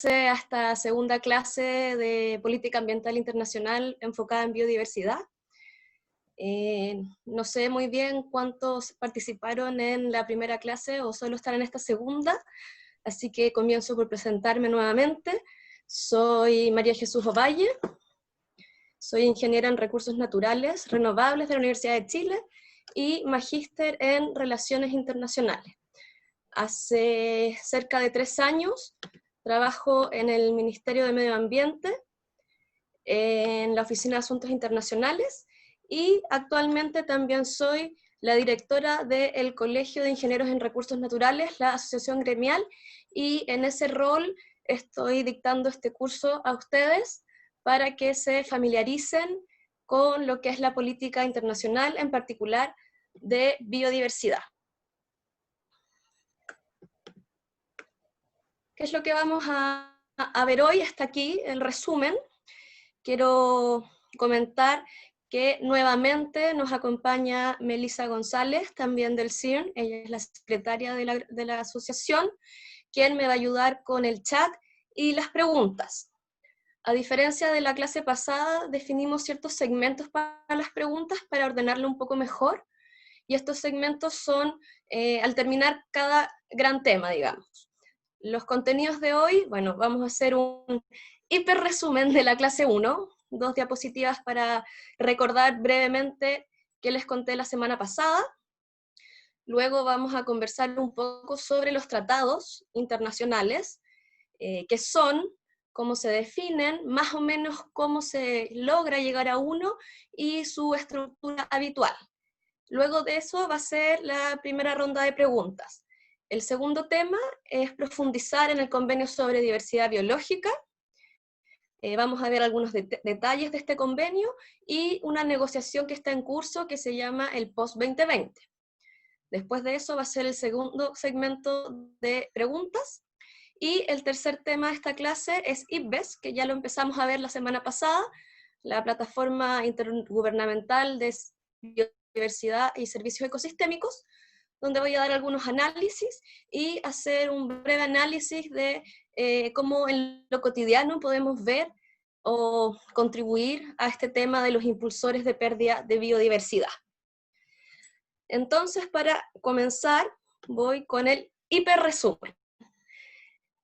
a esta segunda clase de Política Ambiental Internacional enfocada en biodiversidad. No sé muy bien cuántos participaron en la primera clase o solo están en esta segunda, así que comienzo por presentarme nuevamente. Soy María Jesús Ovalle, soy ingeniera en Recursos Naturales Renovables de la Universidad de Chile y magíster en Relaciones Internacionales. Hace cerca de 3 años trabajo en el Ministerio de Medio Ambiente, en la Oficina de Asuntos Internacionales, y actualmente también soy la directora del Colegio de Ingenieros en Recursos Naturales, la asociación gremial, y en ese rol estoy dictando este curso a ustedes para que se familiaricen con lo que es la política internacional, en particular de biodiversidad. ¿Qué es lo que vamos a ver hoy? Hasta aquí el resumen. Quiero comentar que nuevamente nos acompaña Melissa González, también del CIRN, ella es la secretaria de la asociación, quien me va a ayudar con el chat y las preguntas. A diferencia de la clase pasada, definimos ciertos segmentos para las preguntas para ordenarlo un poco mejor, y estos segmentos son, al terminar cada gran tema, digamos. Los contenidos de hoy, bueno, vamos a hacer un hiper resumen de la clase 1, 2 diapositivas para recordar brevemente qué les conté la semana pasada. Luego vamos a conversar un poco sobre los tratados internacionales, qué son, cómo se definen, más o menos cómo se logra llegar a uno y su estructura habitual. Luego de eso va a ser la primera ronda de preguntas. El segundo tema es profundizar en el convenio sobre diversidad biológica. Vamos a ver algunos detalles de este convenio y una negociación que está en curso que se llama el Post-2020. Después de eso va a ser el segundo segmento de preguntas. Y el tercer tema de esta clase es IPBES, que ya lo empezamos a ver la semana pasada, la plataforma intergubernamental de biodiversidad y servicios ecosistémicos, donde voy a dar algunos análisis y hacer un breve análisis de cómo en lo cotidiano podemos ver o contribuir a este tema de los impulsores de pérdida de biodiversidad. Entonces, para comenzar, voy con el hiperresumen.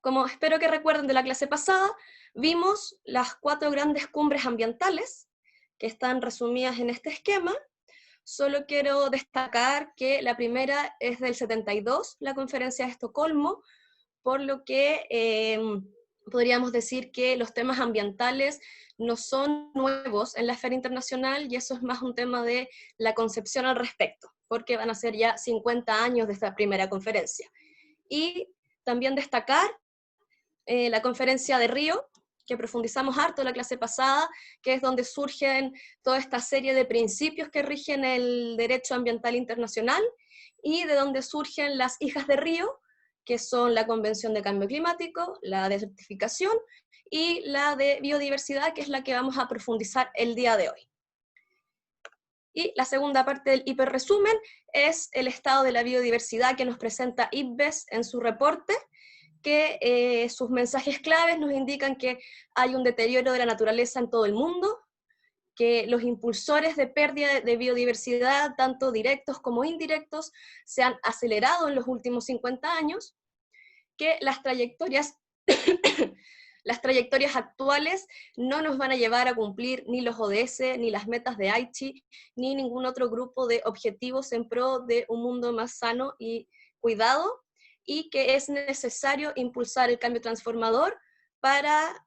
Como espero que recuerden de la clase pasada, vimos las 4 grandes cumbres ambientales que están resumidas en este esquema. Solo quiero destacar que la primera es del 72, la Conferencia de Estocolmo, por lo que podríamos decir que los temas ambientales no son nuevos en la esfera internacional, y eso es más un tema de la concepción al respecto, porque van a ser ya 50 años de esta primera conferencia. Y también destacar la Conferencia de Río, que profundizamos harto en la clase pasada, que es donde surgen toda esta serie de principios que rigen el derecho ambiental internacional, y de donde surgen las hijas de Río, que son la Convención de Cambio Climático, la desertificación y la de biodiversidad, que es la que vamos a profundizar el día de hoy. Y la segunda parte del hiperresumen es el estado de la biodiversidad que nos presenta IPBES en su reporte, que sus mensajes claves nos indican que hay un deterioro de la naturaleza en todo el mundo, que los impulsores de pérdida de biodiversidad, tanto directos como indirectos, se han acelerado en los últimos 50 años, que las trayectorias actuales no nos van a llevar a cumplir ni los ODS, ni las metas de Aichi, ni ningún otro grupo de objetivos en pro de un mundo más sano y cuidado, y que es necesario impulsar el cambio transformador para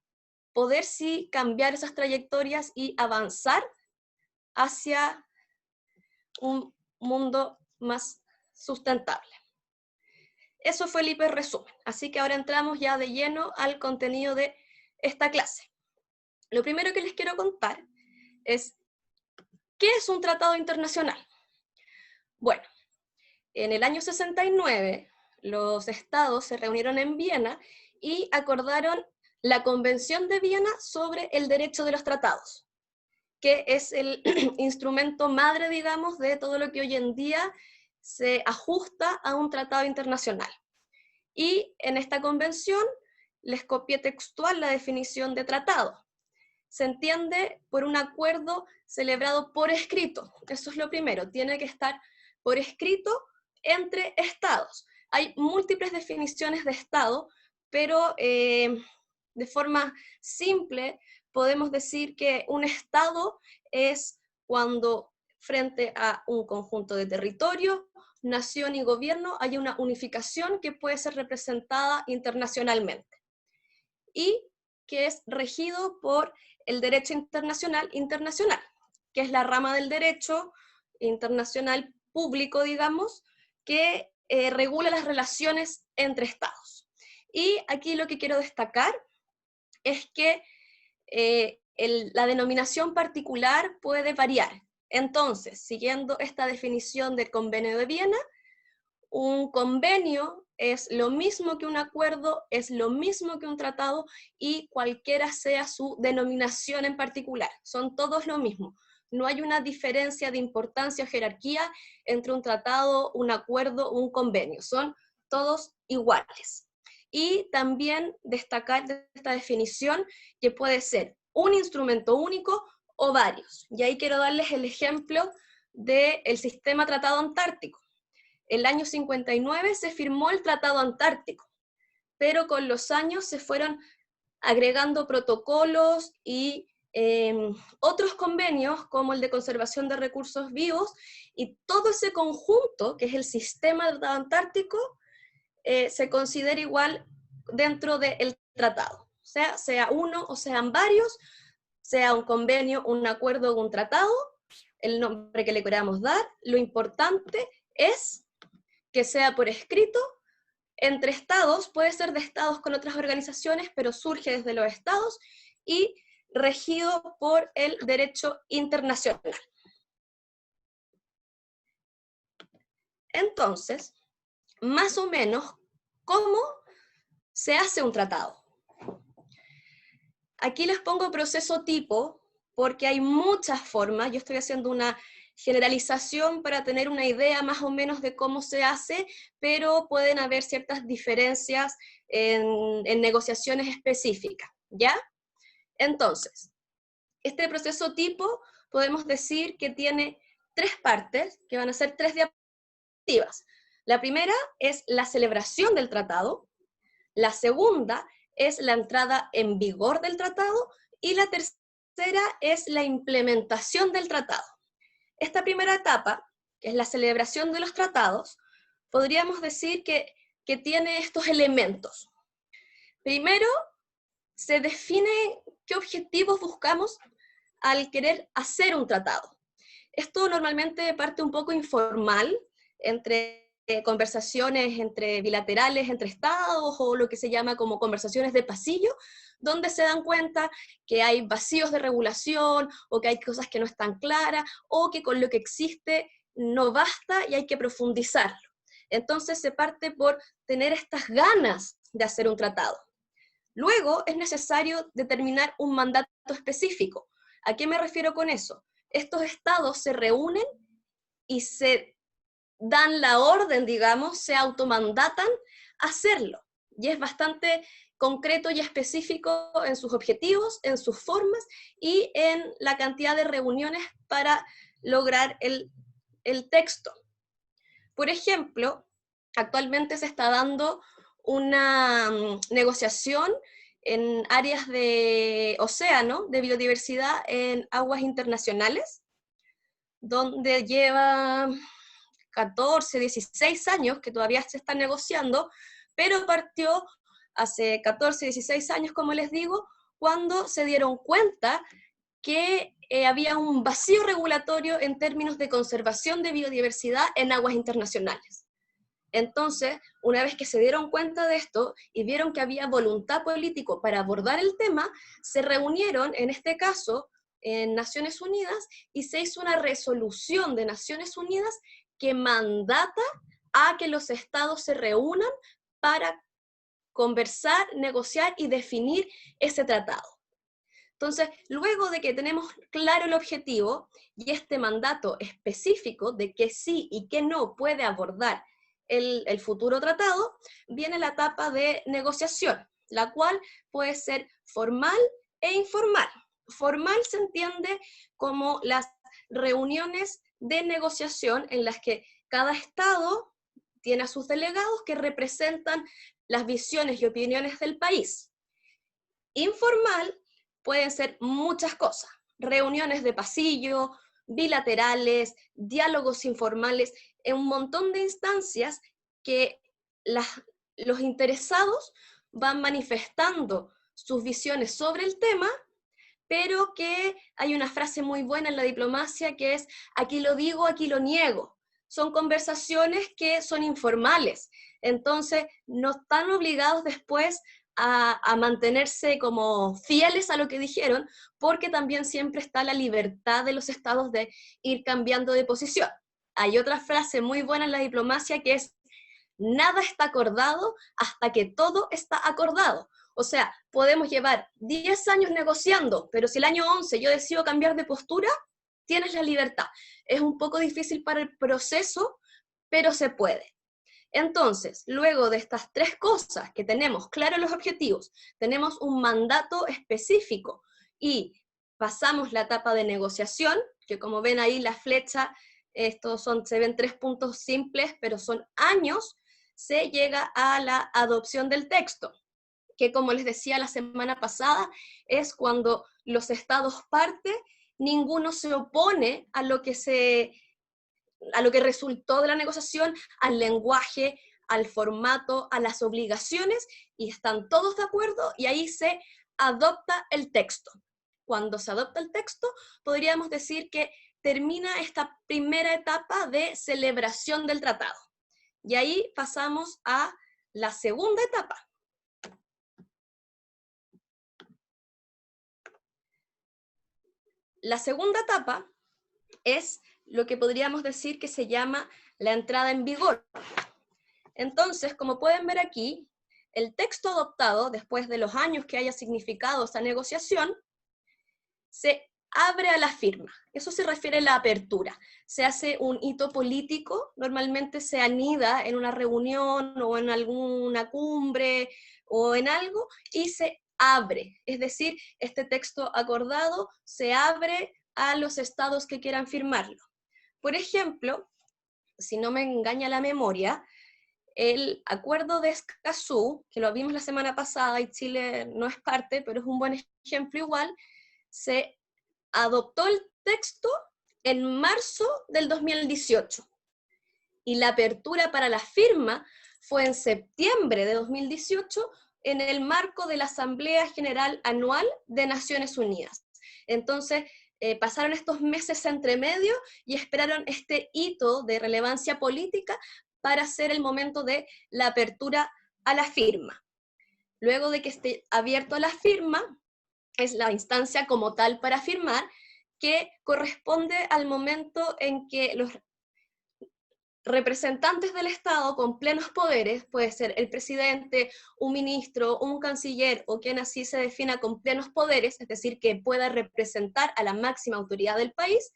poder sí cambiar esas trayectorias y avanzar hacia un mundo más sustentable. Eso fue el hiperresumen, así que ahora entramos ya de lleno al contenido de esta clase. Lo primero que les quiero contar es, ¿qué es un tratado internacional? Bueno, en el año 69, los estados se reunieron en Viena y acordaron la Convención de Viena sobre el derecho de los tratados, que es el instrumento madre, digamos, de todo lo que hoy en día se ajusta a un tratado internacional. Y en esta convención, les copié textual la definición de tratado. Se entiende por un acuerdo celebrado por escrito. Eso es lo primero, tiene que estar por escrito entre estados. Hay múltiples definiciones de estado, pero de forma simple podemos decir que un estado es cuando frente a un conjunto de territorios, nación y gobierno hay una unificación que puede ser representada internacionalmente y que es regido por el derecho internacional, que es la rama del derecho internacional público, digamos, que regula las relaciones entre estados. Y aquí lo que quiero destacar es que la denominación particular puede variar. Entonces, siguiendo esta definición del Convenio de Viena, un convenio es lo mismo que un acuerdo, es lo mismo que un tratado, y cualquiera sea su denominación en particular. Son todos lo mismo. No hay una diferencia de importancia o jerarquía entre un tratado, un acuerdo o un convenio. Son todos iguales. Y también destacar de esta definición que puede ser un instrumento único o varios. Y ahí quiero darles el ejemplo del Sistema Tratado Antártico. El año 59 se firmó el Tratado Antártico, pero con los años se fueron agregando protocolos y otros convenios, como el de conservación de recursos vivos, y todo ese conjunto, que es el Sistema Tratado Antártico, se considera igual dentro del tratado. O sea uno o sean varios, sea un convenio, un acuerdo o un tratado, el nombre que le queramos dar, lo importante es que sea por escrito, entre estados, puede ser de estados con otras organizaciones, pero surge desde los estados, y regido por el derecho internacional. Entonces, más o menos, ¿cómo se hace un tratado? Aquí les pongo proceso tipo, porque hay muchas formas. Yo estoy haciendo una generalización para tener una idea más o menos de cómo se hace, pero pueden haber ciertas diferencias en negociaciones específicas, ¿ya? Entonces, este proceso tipo podemos decir que tiene 3 partes, que van a ser 3 diapositivas. La primera es la celebración del tratado, la segunda es la entrada en vigor del tratado, y la tercera es la implementación del tratado. Esta primera etapa, que es la celebración de los tratados, podríamos decir que tiene estos elementos. Primero, se define qué objetivos buscamos al querer hacer un tratado. Esto normalmente parte un poco informal, entre conversaciones entre bilaterales, entre estados, o lo que se llama como conversaciones de pasillo, donde se dan cuenta que hay vacíos de regulación, o que hay cosas que no están claras, o que con lo que existe no basta y hay que profundizarlo. Entonces se parte por tener estas ganas de hacer un tratado. Luego es necesario determinar un mandato específico. ¿A qué me refiero con eso? Estos estados se reúnen y se dan la orden, digamos, se automandatan a hacerlo. Y es bastante concreto y específico en sus objetivos, en sus formas y en la cantidad de reuniones para lograr el texto. Por ejemplo, actualmente se está dando una negociación en áreas de océano, de biodiversidad en aguas internacionales, donde lleva 14, 16 años que todavía se está negociando, pero partió hace 14, 16 años, como les digo, cuando se dieron cuenta que había un vacío regulatorio en términos de conservación de biodiversidad en aguas internacionales. Entonces, una vez que se dieron cuenta de esto y vieron que había voluntad política para abordar el tema, se reunieron, en este caso, en Naciones Unidas, y se hizo una resolución de Naciones Unidas que mandata a que los estados se reúnan para conversar, negociar y definir ese tratado. Entonces, luego de que tenemos claro el objetivo y este mandato específico de qué sí y qué no puede abordar el futuro tratado, viene la etapa de negociación. la cual puede ser formal e informal. Formal se entiende como las reuniones de negociación en las que cada estado tiene a sus delegados que representan las visiones y opiniones del país. Informal pueden ser muchas cosas, reuniones de pasillo, bilaterales, diálogos informales, en un montón de instancias que los interesados van manifestando sus visiones sobre el tema, pero que hay una frase muy buena en la diplomacia que es, aquí lo digo, aquí lo niego. Son conversaciones que son informales, entonces no están obligados después a mantenerse como fieles a lo que dijeron, porque también siempre está la libertad de los estados de ir cambiando de posición. Hay otra frase muy buena en la diplomacia que es, nada está acordado hasta que todo está acordado. O sea, podemos llevar 10 años negociando, pero si el año 11 yo decido cambiar de postura, tienes la libertad. Es un poco difícil para el proceso, pero se puede. Entonces, luego de estas tres cosas, que tenemos claros los objetivos, tenemos un mandato específico y pasamos la etapa de negociación, que como ven ahí la flecha, se ven 3 puntos simples, pero son años, se llega a la adopción del texto, que como les decía la semana pasada, es cuando los estados parte, ninguno se opone a lo que resultó de la negociación, al lenguaje, al formato, a las obligaciones, y están todos de acuerdo, y ahí se adopta el texto. Cuando se adopta el texto, podríamos decir que termina esta primera etapa de celebración del tratado. Y ahí pasamos a la segunda etapa. La segunda etapa es lo que podríamos decir que se llama la entrada en vigor. Entonces, como pueden ver aquí, el texto adoptado, después de los años que haya significado esa negociación, se abre a la firma. Eso se refiere a la apertura. Se hace un hito político, normalmente se anida en una reunión o en alguna cumbre o en algo, y se abre. Es decir, este texto acordado se abre a los estados que quieran firmarlo. Por ejemplo, si no me engaña la memoria, el acuerdo de Escazú, que lo vimos la semana pasada y Chile no es parte, pero es un buen ejemplo igual, se adoptó el texto en marzo del 2018 y la apertura para la firma fue en septiembre de 2018 en el marco de la Asamblea General Anual de Naciones Unidas. Entonces, pasaron estos meses entre medio y esperaron este hito de relevancia política para hacer el momento de la apertura a la firma. Luego de que esté abierto a la firma, es la instancia como tal para firmar, que corresponde al momento en que los representantes del Estado con plenos poderes, puede ser el presidente, un ministro, un canciller o quien así se defina con plenos poderes, es decir, que pueda representar a la máxima autoridad del país,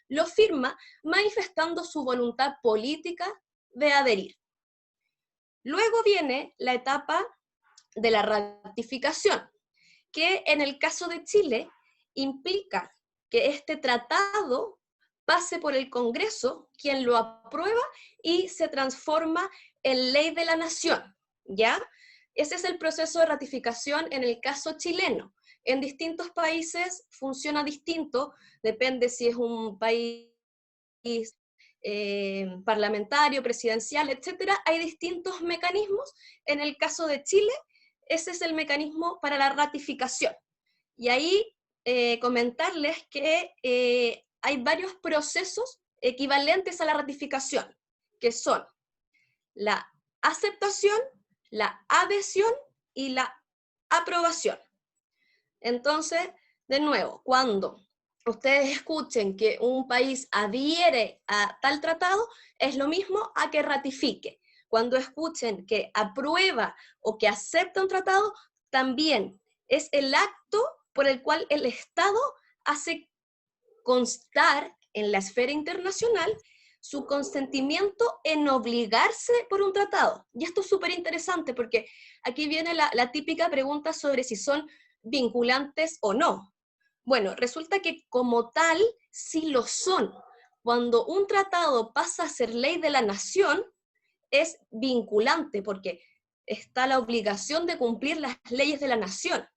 lo firma manifestando su voluntad política de adherir. Luego viene la etapa de la ratificación, que en el caso de Chile implica que este tratado pase por el Congreso, quien lo aprueba y se transforma en ley de la nación, ¿ya? Ese es el proceso de ratificación en el caso chileno. En distintos países funciona distinto, depende si es un país parlamentario, presidencial, etcétera. Hay distintos mecanismos. En el caso de Chile, ese es el mecanismo para la ratificación. Y ahí comentarles que hay varios procesos equivalentes a la ratificación, que son la aceptación, la adhesión y la aprobación. Entonces, de nuevo, cuando ustedes escuchen que un país adhiere a tal tratado, es lo mismo a que ratifique. Cuando escuchen que aprueba o que acepta un tratado, también es el acto por el cual el Estado hace constar en la esfera internacional su consentimiento en obligarse por un tratado. Y esto es súper interesante porque aquí viene la típica pregunta sobre si son vinculantes o no. Bueno, resulta que como tal, sí lo son. Cuando un tratado pasa a ser ley de la nación, es vinculante porque está la obligación de cumplir las leyes de la nación.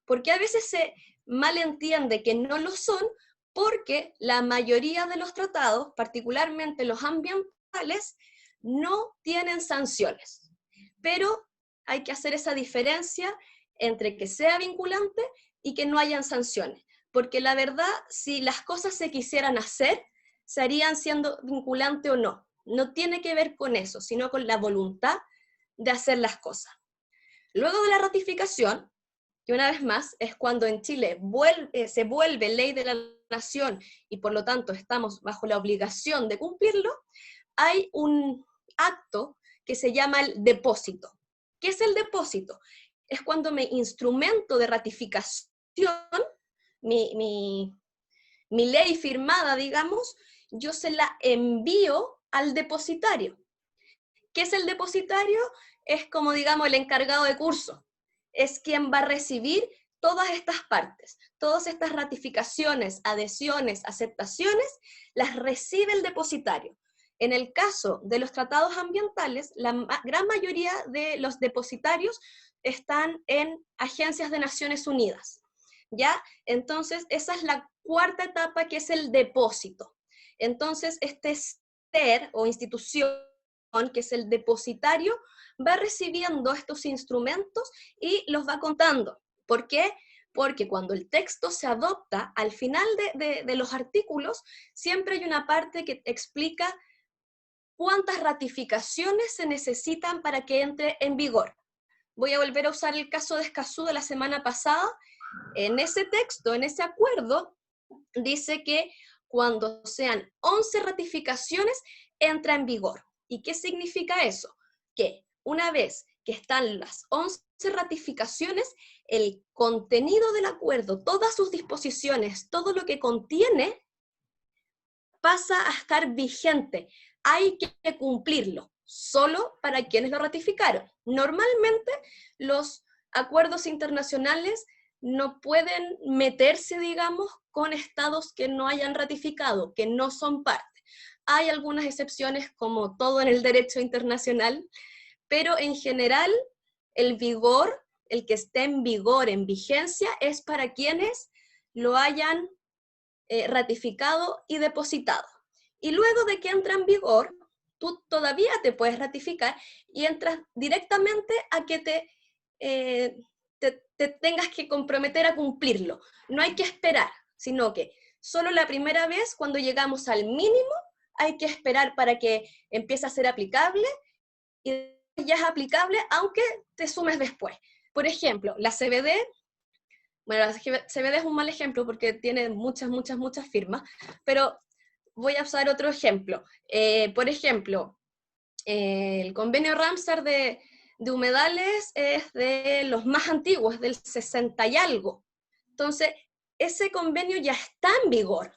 Porque a veces se malentiende que no lo son porque la mayoría de los tratados, particularmente los ambientales, no tienen sanciones. Pero hay que hacer esa diferencia entre que sea vinculante y que no hayan sanciones. Porque la verdad, si las cosas se quisieran hacer, se harían siendo vinculante o no. No tiene que ver con eso, sino con la voluntad de hacer las cosas. Luego de la ratificación, que una vez más es cuando en Chile se vuelve ley de la nación y por lo tanto estamos bajo la obligación de cumplirlo, hay un acto que se llama el depósito. ¿Qué es el depósito? Es cuando mi instrumento de ratificación, mi ley firmada, digamos, yo se la envío al depositario. ¿Qué es el depositario? Es como, digamos, el encargado de curso. Es quien va a recibir todas estas partes, todas estas ratificaciones, adhesiones, aceptaciones, las recibe el depositario. En el caso de los tratados ambientales, la gran mayoría de los depositarios están en agencias de Naciones Unidas, ¿ya? Entonces, esa es la cuarta etapa, que es el depósito. Entonces, este ser o institución, que es el depositario, va recibiendo estos instrumentos y los va contando. ¿Por qué? Porque cuando el texto se adopta, al final de los artículos, siempre hay una parte que explica cuántas ratificaciones se necesitan para que entre en vigor. Voy a volver a usar el caso de Escazú de la semana pasada. En ese texto, en ese acuerdo, dice que cuando sean 11 ratificaciones, entra en vigor. ¿Y qué significa eso? Que una vez que están las 11 ratificaciones, el contenido del acuerdo, todas sus disposiciones, todo lo que contiene, pasa a estar vigente. Hay que cumplirlo, solo para quienes lo ratificaron. Normalmente los acuerdos internacionales no pueden meterse, digamos, con estados que no hayan ratificado, que no son parte. Hay algunas excepciones, como todo en el derecho internacional, pero en general el vigor, el que esté en vigor, en vigencia, es para quienes lo hayan ratificado y depositado. Y luego de que entra en vigor, tú todavía te puedes ratificar y entras directamente a que te tengas que comprometer a cumplirlo. No hay que esperar, sino que solo la primera vez, cuando llegamos al mínimo, hay que esperar para que empiece a ser aplicable, y ya es aplicable aunque te sumes después. Por ejemplo, la CBD, bueno, la CBD es un mal ejemplo porque tiene muchas firmas, pero voy a usar otro ejemplo. Por ejemplo, el convenio Ramsar de humedales es de los más antiguos, del 60 y algo. Entonces, ese convenio ya está en vigor.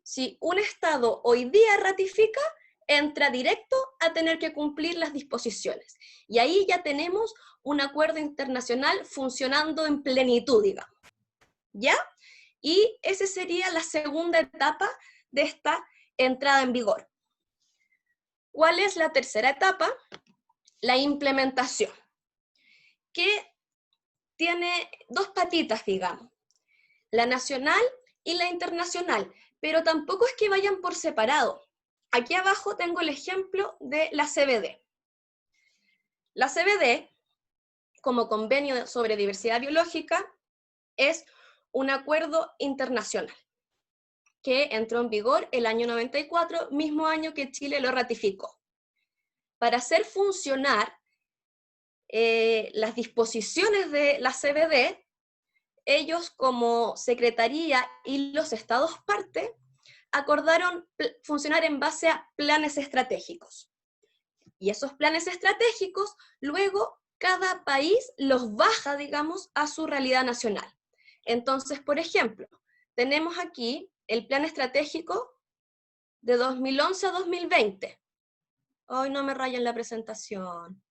Si un Estado hoy día ratifica, entra directo a tener que cumplir las disposiciones. Y ahí ya tenemos un acuerdo internacional funcionando en plenitud, digamos. ¿Ya? Y esa sería la segunda etapa de esta entrada en vigor. ¿Cuál es la tercera etapa? La implementación, que tiene dos patitas, digamos, la nacional y la internacional, pero tampoco es que vayan por separado. Aquí abajo tengo el ejemplo de la CBD. La CBD, como convenio sobre diversidad biológica, es un acuerdo internacional que entró en vigor el año 94, mismo año que Chile lo ratificó. Para hacer funcionar las disposiciones de la CBD, ellos como Secretaría y los Estados parte acordaron funcionar en base a planes estratégicos. Y esos planes estratégicos, luego cada país los baja, digamos, a su realidad nacional. Entonces, por ejemplo, tenemos aquí el plan estratégico de 2011 a 2020. Hoy no me rayen la presentación.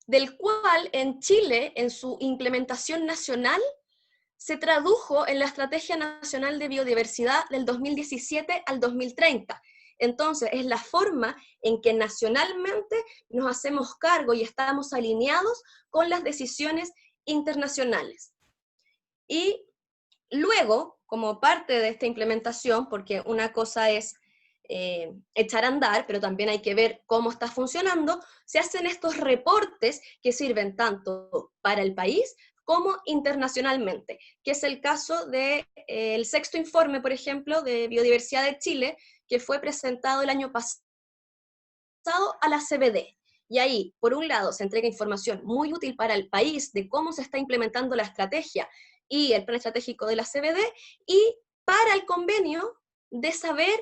Del cual en Chile, en su implementación nacional, se tradujo en la Estrategia Nacional de Biodiversidad del 2017 al 2030. Entonces, es la forma en que nacionalmente nos hacemos cargo y estamos alineados con las decisiones internacionales. Y luego, como parte de esta implementación, porque una cosa es echar a andar, pero también hay que ver cómo está funcionando, se hacen estos reportes que sirven tanto para el país como internacionalmente, que es el caso del sexto informe, por ejemplo, de Biodiversidad de Chile, que fue presentado el año pasado a la CBD. Y ahí, por un lado, se entrega información muy útil para el país de cómo se está implementando la estrategia y el plan estratégico de la CBD, y para el convenio de saber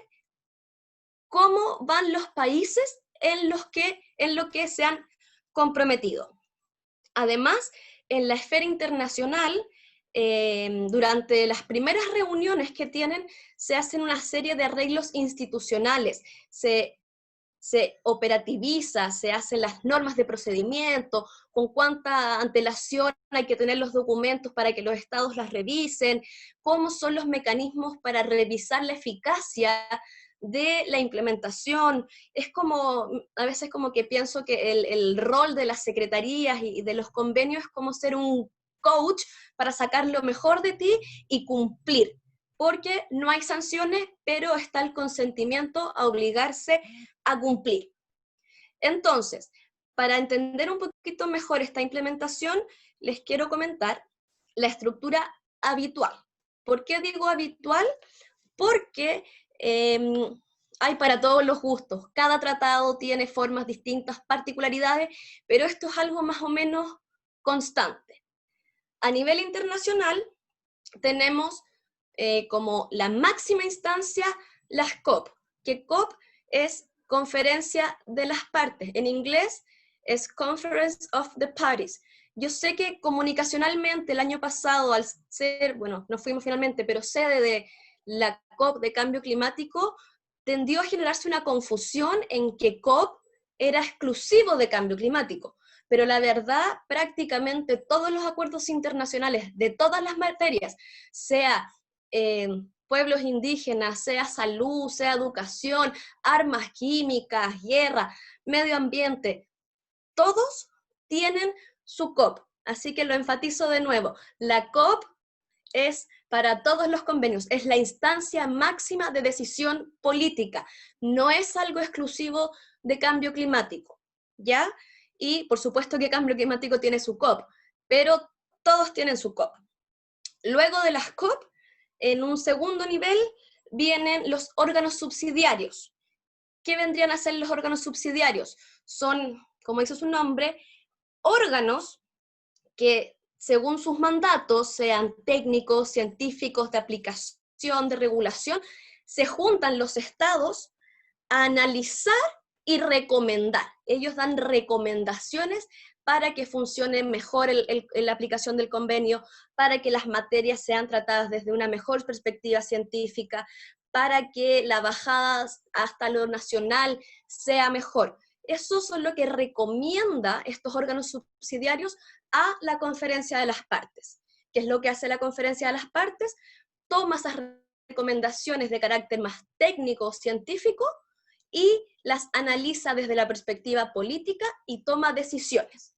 cómo van los países en lo que se han comprometido. Además, en la esfera internacional, durante las primeras reuniones que tienen, se hacen una serie de arreglos institucionales, se operativiza, se hacen las normas de procedimiento, con cuánta antelación hay que tener los documentos para que los estados las revisen, cómo son los mecanismos para revisar la eficacia de la implementación. Es como, a veces como que pienso que el rol de las secretarías y de los convenios es como ser un coach para sacar lo mejor de ti y cumplir, porque no hay sanciones, pero está el consentimiento a obligarse a cumplir. Entonces, para entender un poquito mejor esta implementación, les quiero comentar la estructura habitual. ¿Por qué digo habitual? Porque hay para todos los gustos. Cada tratado tiene formas distintas, particularidades, pero esto es algo más o menos constante. A nivel internacional, tenemos como la máxima instancia las COP, que COP es Conferencia de las Partes. En inglés es Conference of the Parties. Yo sé que comunicacionalmente el año pasado, al ser, bueno, no fuimos finalmente, pero sede de la COP de cambio climático, tendió a generarse una confusión en que COP era exclusivo de cambio climático. Pero la verdad, prácticamente todos los acuerdos internacionales de todas las materias, sea pueblos indígenas, sea salud, sea educación, armas químicas, guerra, medio ambiente, todos tienen su COP. Así que lo enfatizo de nuevo, la COP es para todos los convenios, es la instancia máxima de decisión política, no es algo exclusivo de cambio climático, ¿ya? Y por supuesto que cambio climático tiene su COP, pero todos tienen su COP. Luego de las COP, en un segundo nivel, vienen los órganos subsidiarios. ¿Qué vendrían a ser los órganos subsidiarios? Son, como dice su nombre, órganos que, según sus mandatos, sean técnicos, científicos, de aplicación, de regulación, se juntan los estados a analizar y recomendar. Ellos dan recomendaciones para que funcione mejor la aplicación del convenio, para que las materias sean tratadas desde una mejor perspectiva científica, para que la bajada hasta lo nacional sea mejor. Eso es lo que recomienda estos órganos subsidiarios a la conferencia de las partes. ¿Qué es lo que hace la conferencia de las partes? Toma esas recomendaciones de carácter más técnico, científico, y las analiza desde la perspectiva política y toma decisiones.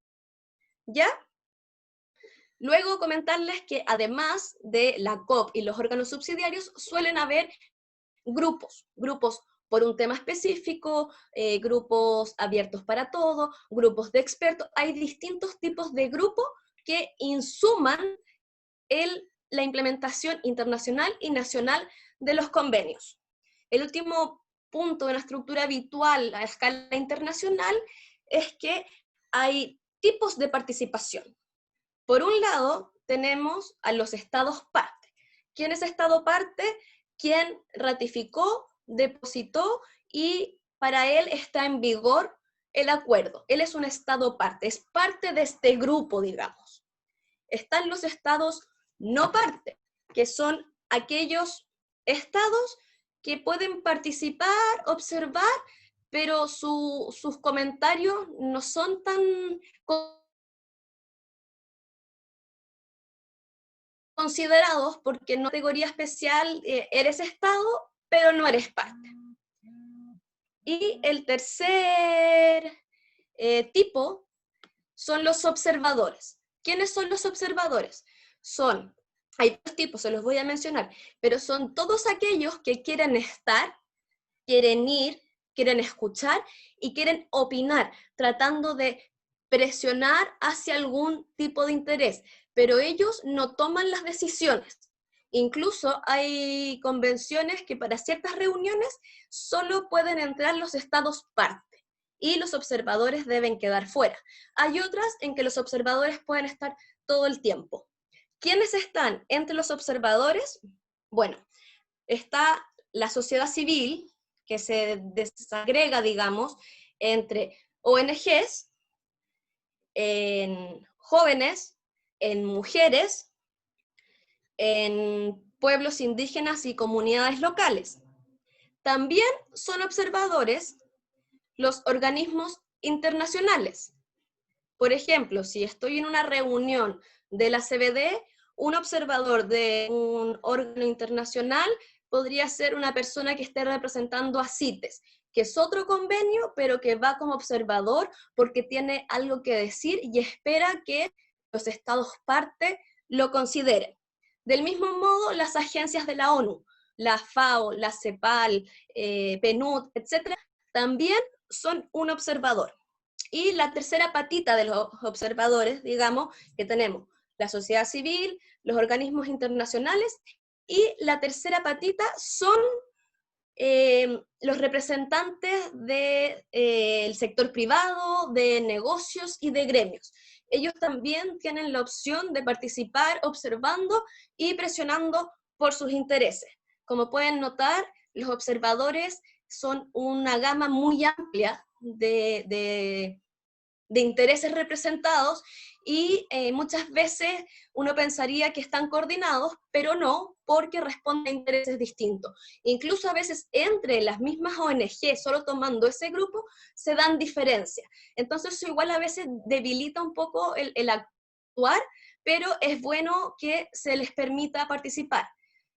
¿Ya? Luego comentarles que además de la COP y los órganos subsidiarios, suelen haber grupos por un tema específico, grupos abiertos para todo, grupos de expertos. Hay distintos tipos de grupos que insuman la implementación internacional y nacional de los convenios. El último punto de una estructura habitual a escala internacional es que hay tipos de participación. Por un lado, tenemos a los estados parte. ¿Quién es estado parte? Quien ratificó, depositó y para él está en vigor el acuerdo. Él es un estado parte, es parte de este grupo, digamos. Están los estados no parte, que son aquellos estados que pueden participar, observar, pero sus comentarios no son tan considerados porque no categoría especial, eres Estado, pero no eres parte. Y el tercer tipo son los observadores. ¿Quiénes son los observadores? Hay dos tipos, se los voy a mencionar, pero son todos aquellos que quieren estar, quieren ir, quieren escuchar y quieren opinar, tratando de presionar hacia algún tipo de interés, pero ellos no toman las decisiones. Incluso hay convenciones que para ciertas reuniones solo pueden entrar los estados parte y los observadores deben quedar fuera. Hay otras en que los observadores pueden estar todo el tiempo. ¿Quiénes están entre los observadores? Bueno, está la sociedad civil, que se desagrega, digamos, entre ONGs, en jóvenes, en mujeres, en pueblos indígenas y comunidades locales. También son observadores los organismos internacionales. Por ejemplo, si estoy en una reunión de la CBD, un observador de un órgano internacional podría ser una persona que esté representando a CITES, que es otro convenio, pero que va como observador porque tiene algo que decir y espera que los estados parte lo consideren. Del mismo modo, las agencias de la ONU, la FAO, la CEPAL, PNUD, etc., también son un observador. Y la tercera patita de los observadores, digamos, que tenemos la sociedad civil, los organismos internacionales, y la tercera patita son los representantes del sector privado, de negocios y de gremios. Ellos también tienen la opción de participar observando y presionando por sus intereses. Como pueden notar, los observadores son una gama muy amplia de intereses representados y muchas veces uno pensaría que están coordinados, pero no, porque responden a intereses distintos. Incluso a veces entre las mismas ONG, solo tomando ese grupo, se dan diferencias. Entonces eso igual a veces debilita un poco el actuar, pero es bueno que se les permita participar.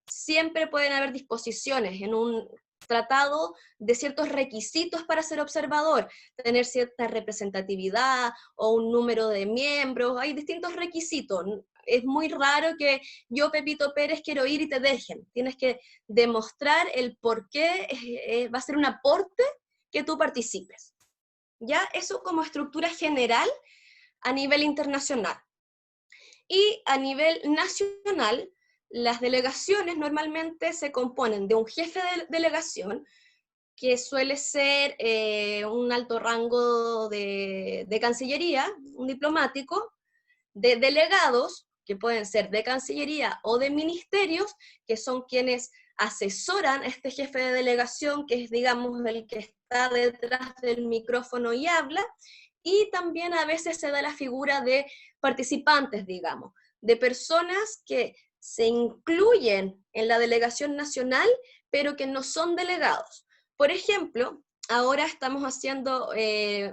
Siempre pueden haber disposiciones en un tratado de ciertos requisitos para ser observador, tener cierta representatividad o un número de miembros, hay distintos requisitos. Es muy raro que yo, Pepito Pérez, quiero ir y te dejen. Tienes que demostrar el por qué va a ser un aporte que tú participes. ¿Ya? Eso como estructura general a nivel internacional. Y a nivel nacional, las delegaciones normalmente se componen de un jefe de delegación, que suele ser un alto rango de Cancillería, un diplomático, de delegados, que pueden ser de Cancillería o de ministerios, que son quienes asesoran a este jefe de delegación, que es, digamos, el que está detrás del micrófono y habla, y también a veces se da la figura de participantes, digamos, de personas que se incluyen en la delegación nacional, pero que no son delegados. Por ejemplo, ahora estamos haciendo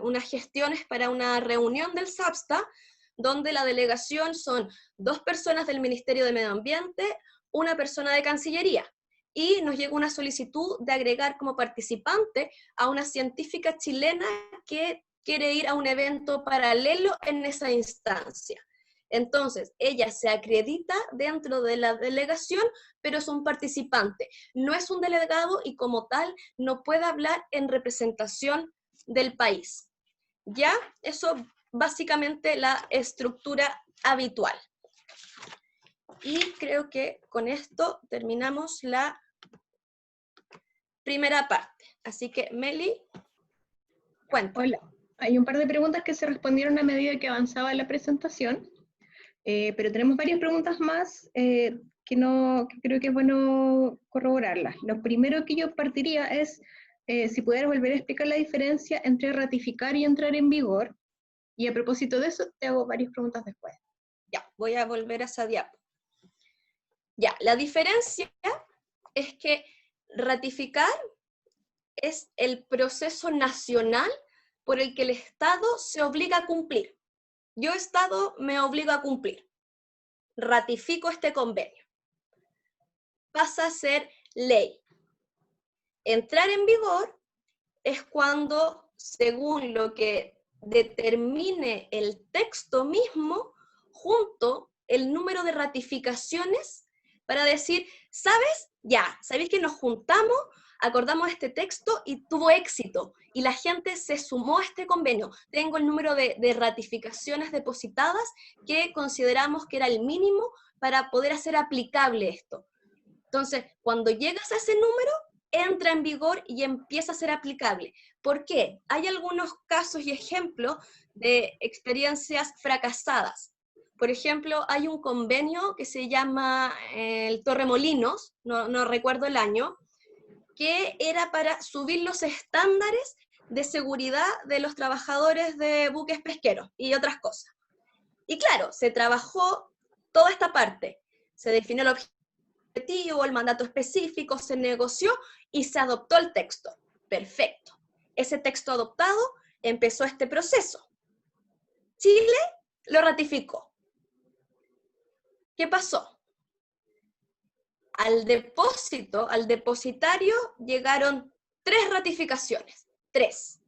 unas gestiones para una reunión del SAPSTA, donde la delegación son 2 personas del Ministerio de Medio Ambiente, una persona de Cancillería, y nos llegó una solicitud de agregar como participante a una científica chilena que quiere ir a un evento paralelo en esa instancia. Entonces, ella se acredita dentro de la delegación, pero es un participante. No es un delegado y como tal no puede hablar en representación del país. ¿Ya? Eso básicamente la estructura habitual. Y creo que con esto terminamos la primera parte. Así que, Meli, cuenta. Hola, hay un par de preguntas que se respondieron a medida que avanzaba la presentación, pero tenemos varias preguntas más que creo que es bueno corroborarlas. Lo primero que yo partiría es si pudieras volver a explicar la diferencia entre ratificar y entrar en vigor, y a propósito de eso te hago varias preguntas después. Ya, voy a volver a esa diapo. Ya, la diferencia es que Ratificar es el proceso nacional por el que el Estado se obliga a cumplir. Yo, Estado, me obligo a cumplir. Ratifico este convenio. Pasa a ser ley. Entrar en vigor es cuando, según lo que determine el texto mismo, junto el número de ratificaciones para decir, ¿sabes? Ya, ¿sabéis que nos juntamos, acordamos este texto y tuvo éxito? Y la gente se sumó a este convenio. Tengo el número de ratificaciones depositadas que consideramos que era el mínimo para poder hacer aplicable esto. Entonces, cuando llegas a ese número, entra en vigor y empieza a ser aplicable. ¿Por qué? Hay algunos casos y ejemplos de experiencias fracasadas. Por ejemplo, hay un convenio que se llama el Torremolinos, no recuerdo el año, que era para subir los estándares de seguridad de los trabajadores de buques pesqueros y otras cosas. Y claro, se trabajó toda esta parte, se definió el objetivo, el mandato específico, se negoció y se adoptó el texto. Perfecto. Ese texto adoptado empezó este proceso. Chile lo ratificó. ¿Qué pasó? Al depósito, al depositario, llegaron 3 ratificaciones. 3.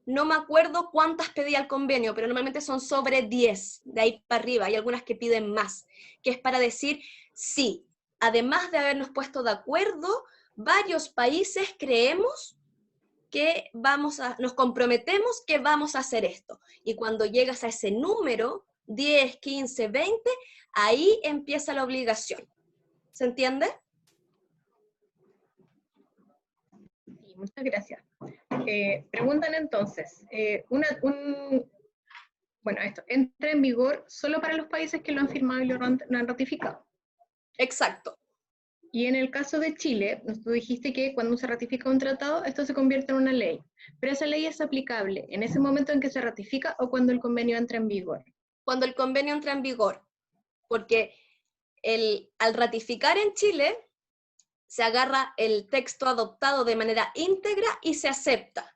No me acuerdo cuántas pedía el convenio, pero normalmente son sobre 10, de ahí para arriba. Hay algunas que piden más, que es para decir, sí, además de habernos puesto de acuerdo, varios países creemos que nos comprometemos que vamos a hacer esto. Y cuando llegas a ese número, 10, 15, 20, ahí empieza la obligación. ¿Se entiende? Sí, muchas gracias. Preguntan entonces, bueno, esto, ¿entra en vigor solo para los países que lo han firmado y lo han ratificado? Exacto. Y en el caso de Chile, tú dijiste que cuando se ratifica un tratado, esto se convierte en una ley. Pero esa ley es aplicable en ese momento en que se ratifica o cuando el convenio entra en vigor. Cuando el convenio entra en vigor. Porque al ratificar en Chile, se agarra el texto adoptado de manera íntegra y se acepta.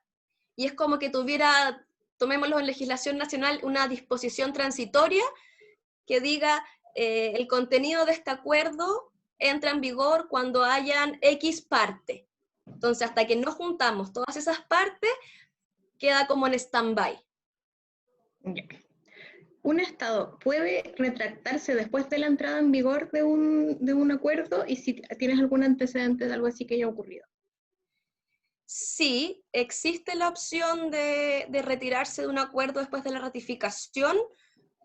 Y es como que tuviera, tomémoslo en legislación nacional, una disposición transitoria que diga el contenido de este acuerdo entra en vigor cuando hayan X parte. Entonces, hasta que no juntamos todas esas partes, queda como en stand-by. Un Estado puede retractarse después de la entrada en vigor de un acuerdo, y si tienes algún antecedente de algo así que haya ocurrido. Sí, existe la opción de retirarse de un acuerdo después de la ratificación,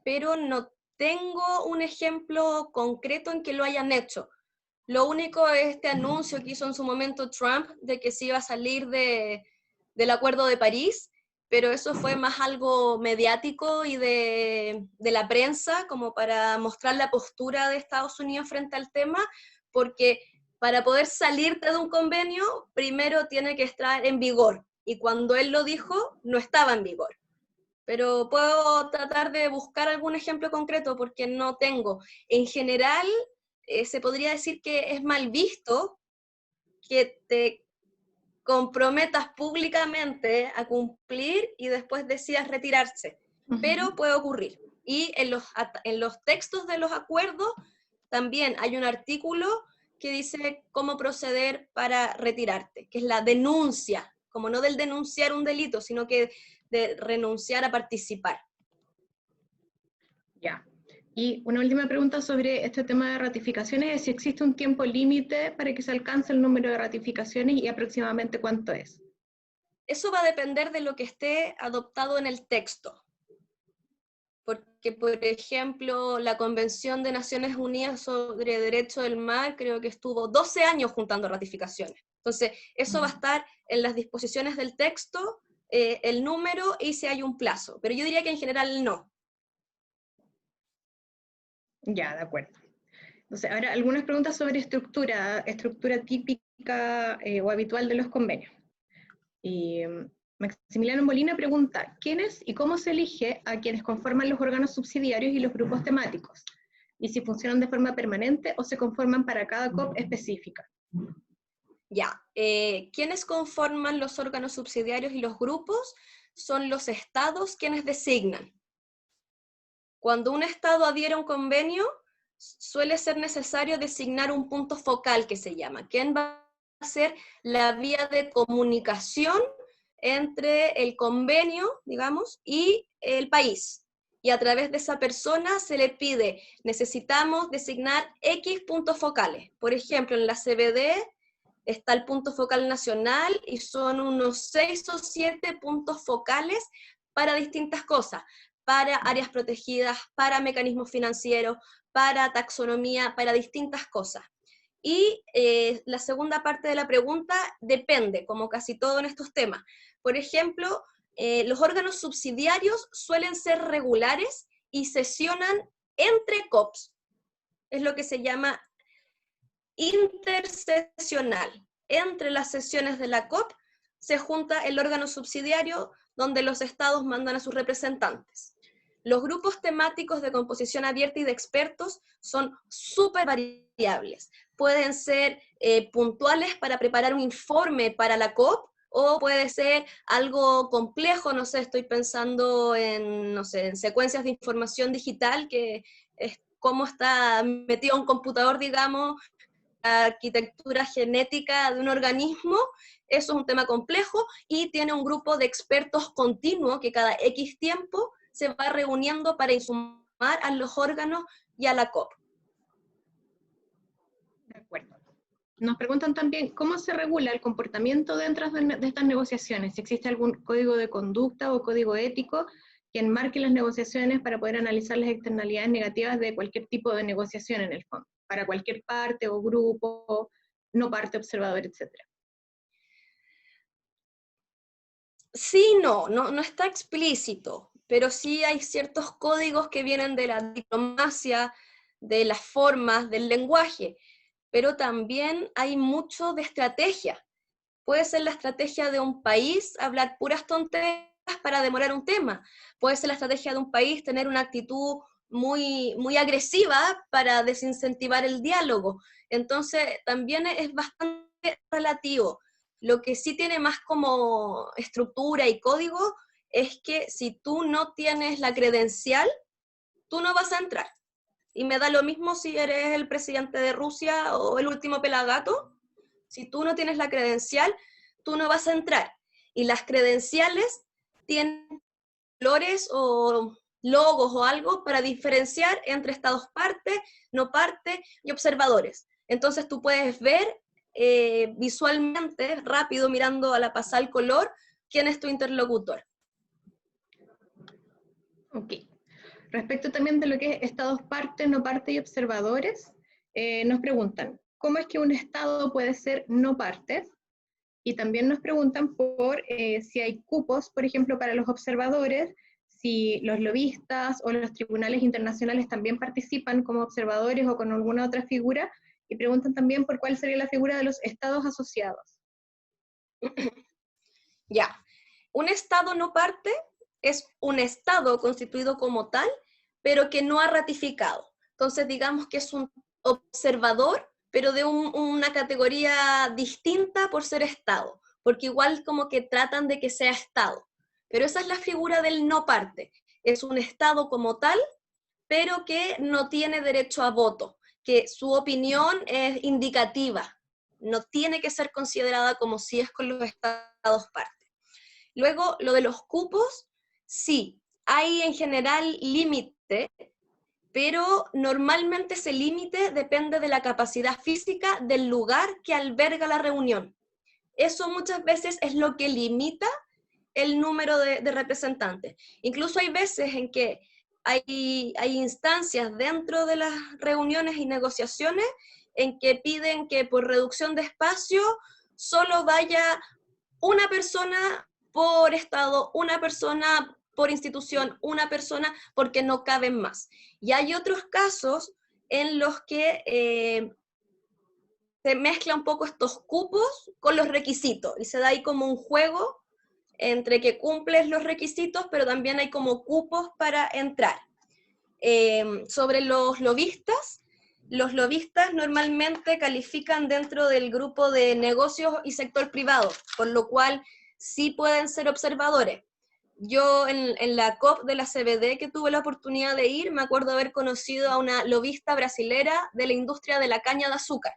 pero no tengo un ejemplo concreto en que lo hayan hecho. Lo único es este anuncio que hizo en su momento Trump de que se iba a salir del Acuerdo de París, pero eso fue más algo mediático y de la prensa, como para mostrar la postura de Estados Unidos frente al tema, porque para poder salirte de un convenio, primero tiene que estar en vigor, y cuando él lo dijo, no estaba en vigor. Pero puedo tratar de buscar algún ejemplo concreto porque no tengo. En general, se podría decir que es mal visto que te comprometas públicamente a cumplir y después decidas retirarse, pero puede ocurrir. Y en los textos de los acuerdos también hay un artículo que dice cómo proceder para retirarte, que es la denuncia, como no del denunciar un delito, sino que de renunciar a participar. Ya. Y una última pregunta sobre este tema de ratificaciones es si existe un tiempo límite para que se alcance el número de ratificaciones y aproximadamente cuánto es. Eso va a depender de lo que esté adoptado en el texto. Porque, por ejemplo, la Convención de Naciones Unidas sobre Derecho del Mar creo que estuvo 12 años juntando ratificaciones. Entonces, eso va a estar en las disposiciones del texto, el número y si hay un plazo. Pero yo diría que en general no. Ya, de acuerdo. Entonces, ahora algunas preguntas sobre estructura típica o habitual de los convenios. Y Maximiliano Molina pregunta, ¿quiénes y cómo se elige a quienes conforman los órganos subsidiarios y los grupos temáticos? Y si funcionan de forma permanente o se conforman para cada COP específica. Ya, ¿quiénes conforman los órganos subsidiarios y los grupos? Son los estados quienes designan. Cuando un estado adhiere a un convenio, suele ser necesario designar un punto focal que se llama. ¿Quién va a ser la vía de comunicación entre el convenio, digamos, y el país? Y a través de esa persona se le pide, necesitamos designar X puntos focales. Por ejemplo, en la CBD está el punto focal nacional y son unos 6 o 7 puntos focales para distintas cosas, para áreas protegidas, para mecanismos financieros, para taxonomía, para distintas cosas. Y la segunda parte de la pregunta depende, como casi todo en estos temas. Por ejemplo, los órganos subsidiarios suelen ser regulares y sesionan entre COPs. Es lo que se llama intersesional. Entre las sesiones de la COP se junta el órgano subsidiario donde los estados mandan a sus representantes. Los grupos temáticos de composición abierta y de expertos son súper variables. Pueden ser puntuales para preparar un informe para la COP, o puede ser algo complejo, no sé, estoy pensando en, no sé, en secuencias de información digital, que es cómo está metido un computador, digamos, la arquitectura genética de un organismo. Eso es un tema complejo y tiene un grupo de expertos continuo que cada X tiempo se va reuniendo para insumar a los órganos y a la COP. De acuerdo. Nos preguntan también cómo se regula el comportamiento dentro de estas negociaciones, si existe algún código de conducta o código ético que enmarque las negociaciones para poder analizar las externalidades negativas de cualquier tipo de negociación en el fondo, para cualquier parte o grupo, no parte, observador, etc. Sí, no está explícito, pero sí hay ciertos códigos que vienen de la diplomacia, de las formas, del lenguaje, pero también hay mucho de estrategia. Puede ser la estrategia de un país hablar puras tonterías para demorar un tema. Puede ser la estrategia de un país tener una actitud muy agresiva para desincentivar el diálogo. Entonces, también es bastante relativo. Lo que sí tiene más como estructura y código es que si tú no tienes la credencial, tú no vas a entrar. Y me da lo mismo si eres el presidente de Rusia o el último pelagato. Si tú no tienes la credencial, tú no vas a entrar. Y las credenciales tienen colores o logos o algo para diferenciar entre estados parte, no parte y observadores. Entonces tú puedes ver visualmente, rápido, mirando a la pasada el color, quién es tu interlocutor. Ok. Respecto también de lo que es estados parte, no parte y observadores, nos preguntan, ¿cómo es que un estado puede ser no parte? Y también nos preguntan por si hay cupos, por ejemplo, para los observadores, si los lobistas o los tribunales internacionales también participan como observadores o con alguna otra figura, y preguntan también por cuál sería la figura de los estados asociados. Ya, un estado no parte es un estado constituido como tal, pero que no ha ratificado. Entonces, digamos que es un observador, pero de una categoría distinta por ser estado, porque igual como que tratan de que sea estado. Pero esa es la figura del no parte. Es un estado como tal, pero que no tiene derecho a voto, que su opinión es indicativa, no tiene que ser considerada como si es con los estados parte. Luego, lo de los cupos, sí, hay en general límite, pero normalmente ese límite depende de la capacidad física del lugar que alberga la reunión. Eso muchas veces es lo que limita el número de representantes. Incluso hay veces en que hay instancias dentro de las reuniones y negociaciones en que piden que por reducción de espacio solo vaya una persona por estado, una persona por institución, una persona porque no caben más. Y hay otros casos en los que se mezcla un poco estos cupos con los requisitos y se da ahí como un juego entre que cumples los requisitos, pero también hay como cupos para entrar. Sobre los lobistas, los lobistas normalmente califican dentro del grupo de negocios y sector privado, por lo cual sí pueden ser observadores. Yo en la COP de la CBD que tuve la oportunidad de ir, me acuerdo haber conocido a una lobista brasilera de la industria de la caña de azúcar.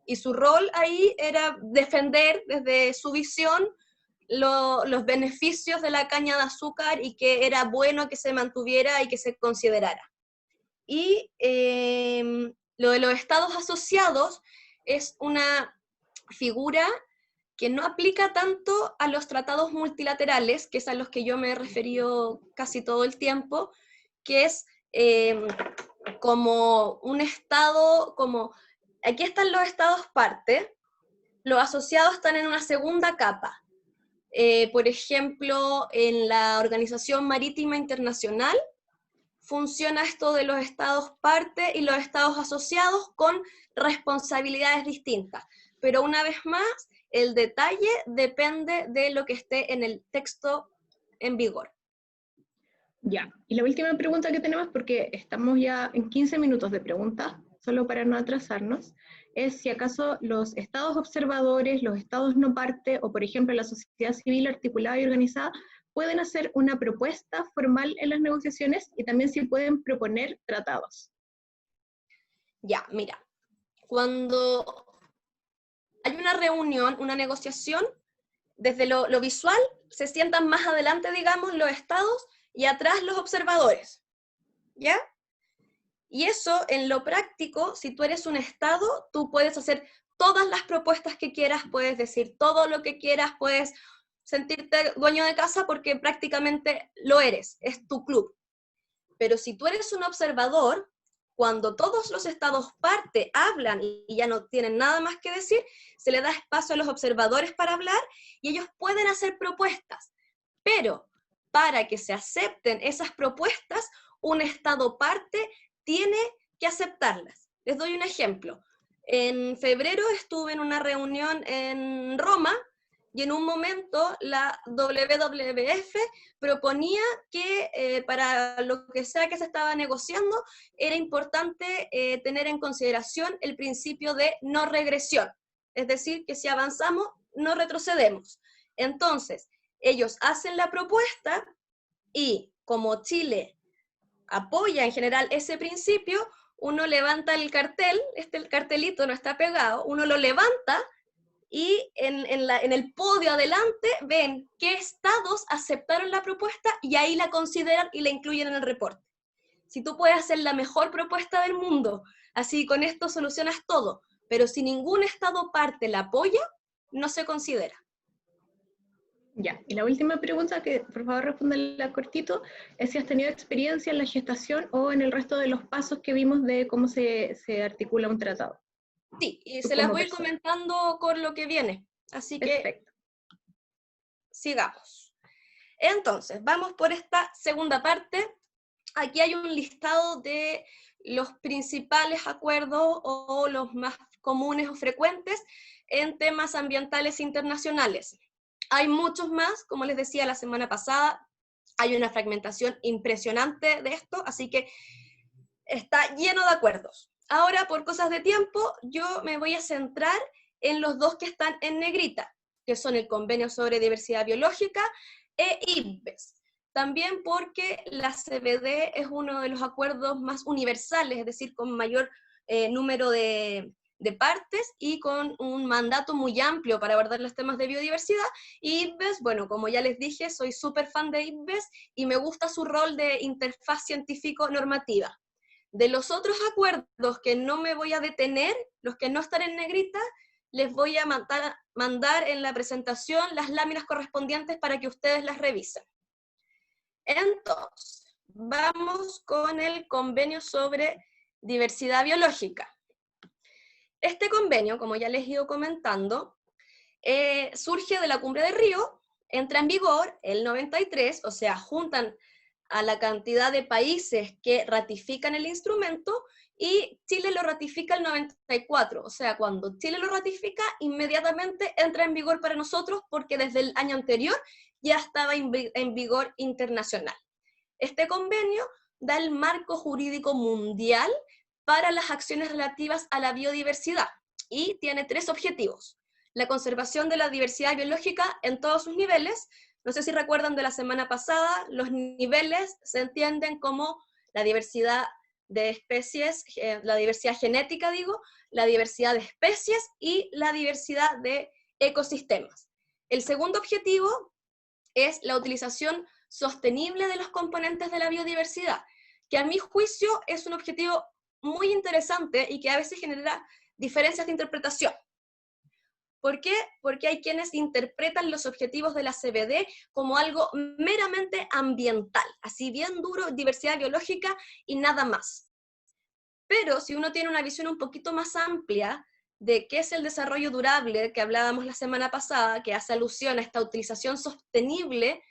Y su rol ahí era defender desde su visión los beneficios de la caña de azúcar y que era bueno que se mantuviera y que se considerara. Y lo de los estados asociados es una figura que no aplica tanto a los tratados multilaterales, que es a los que yo me he referido casi todo el tiempo, que es como un estado, como aquí están los estados parte, los asociados están en una segunda capa. Por ejemplo, en la Organización Marítima Internacional funciona esto de los estados parte y los estados asociados con responsabilidades distintas. Pero una vez más, el detalle depende de lo que esté en el texto en vigor. Ya, y la última pregunta que tenemos, porque estamos ya en 15 minutos de preguntas, solo para no atrasarnos, es si acaso los estados observadores, los estados no parte, o por ejemplo la sociedad civil articulada y organizada, pueden hacer una propuesta formal en las negociaciones y también si pueden proponer tratados. Ya, mira, cuando hay una reunión, una negociación, desde lo visual se sientan más adelante, digamos, los estados y atrás los observadores, ¿ya? Y eso, en lo práctico, si tú eres un estado, tú puedes hacer todas las propuestas que quieras, puedes decir todo lo que quieras, puedes sentirte dueño de casa porque prácticamente lo eres, es tu club. Pero si tú eres un observador, cuando todos los estados parte hablan y ya no tienen nada más que decir, se le da espacio a los observadores para hablar y ellos pueden hacer propuestas. Pero para que se acepten esas propuestas, un estado parte tiene que aceptarlas. Les doy un ejemplo. En febrero estuve en una reunión en Roma y en un momento la WWF proponía que para lo que sea que se estaba negociando era importante tener en consideración el principio de no regresión. Es decir, que si avanzamos, no retrocedemos. Entonces, ellos hacen la propuesta y como Chile apoya en general ese principio, uno levanta el cartel, el cartelito no está pegado, uno lo levanta y en el podio adelante ven qué estados aceptaron la propuesta y ahí la consideran y la incluyen en el reporte. Si tú puedes hacer la mejor propuesta del mundo, así con esto solucionas todo, pero si ningún estado parte la apoya, no se considera. Ya, y la última pregunta, que por favor respóndela cortito, es si has tenido experiencia en la gestación o en el resto de los pasos que vimos de cómo se articula un tratado. Sí, y Tú se las como voy a ir persona. comentando con lo que viene. Así que Perfecto. sigamos. Entonces, vamos por esta segunda parte. Aquí hay un listado de los principales acuerdos o los más comunes o frecuentes en temas ambientales internacionales. Hay muchos más, como les decía la semana pasada, hay una fragmentación impresionante de esto, así que está lleno de acuerdos. Ahora, por cosas de tiempo, yo me voy a centrar en los dos que están en negrita, que son el Convenio sobre Diversidad Biológica e IPBES. También porque la CBD es uno de los acuerdos más universales, es decir, con mayor número de partes y con un mandato muy amplio para abordar los temas de biodiversidad. Y IPBES, bueno, como ya les dije, soy súper fan de IPBES y me gusta su rol de interfaz científico-normativa. De los otros acuerdos que no me voy a detener, los que no están en negrita, les voy a mandar en la presentación las láminas correspondientes para que ustedes las revisen. Entonces, vamos con el convenio sobre diversidad biológica. Este convenio, como ya les he ido comentando, surge de la Cumbre de Río, entra en vigor el 93, o sea, juntan a la cantidad de países que ratifican el instrumento y Chile lo ratifica el 94, o sea, cuando Chile lo ratifica, inmediatamente entra en vigor para nosotros porque desde el año anterior ya estaba en vigor internacional. Este convenio da el marco jurídico mundial para las acciones relativas a la biodiversidad, y tiene 3 objetivos. La conservación de la diversidad biológica en todos sus niveles. No sé si recuerdan de la semana pasada, los niveles se entienden como la diversidad de especies, la diversidad genética, digo, la diversidad de especies y la diversidad de ecosistemas. El segundo objetivo es la utilización sostenible de los componentes de la biodiversidad, que a mi juicio es un objetivo muy interesante y que a veces genera diferencias de interpretación. ¿Por qué? Porque hay quienes interpretan los objetivos de la CBD como algo meramente ambiental, así bien duro, diversidad biológica y nada más. Pero si uno tiene una visión un poquito más amplia de qué es el desarrollo durable que hablábamos la semana pasada, que hace alusión a esta utilización sostenible,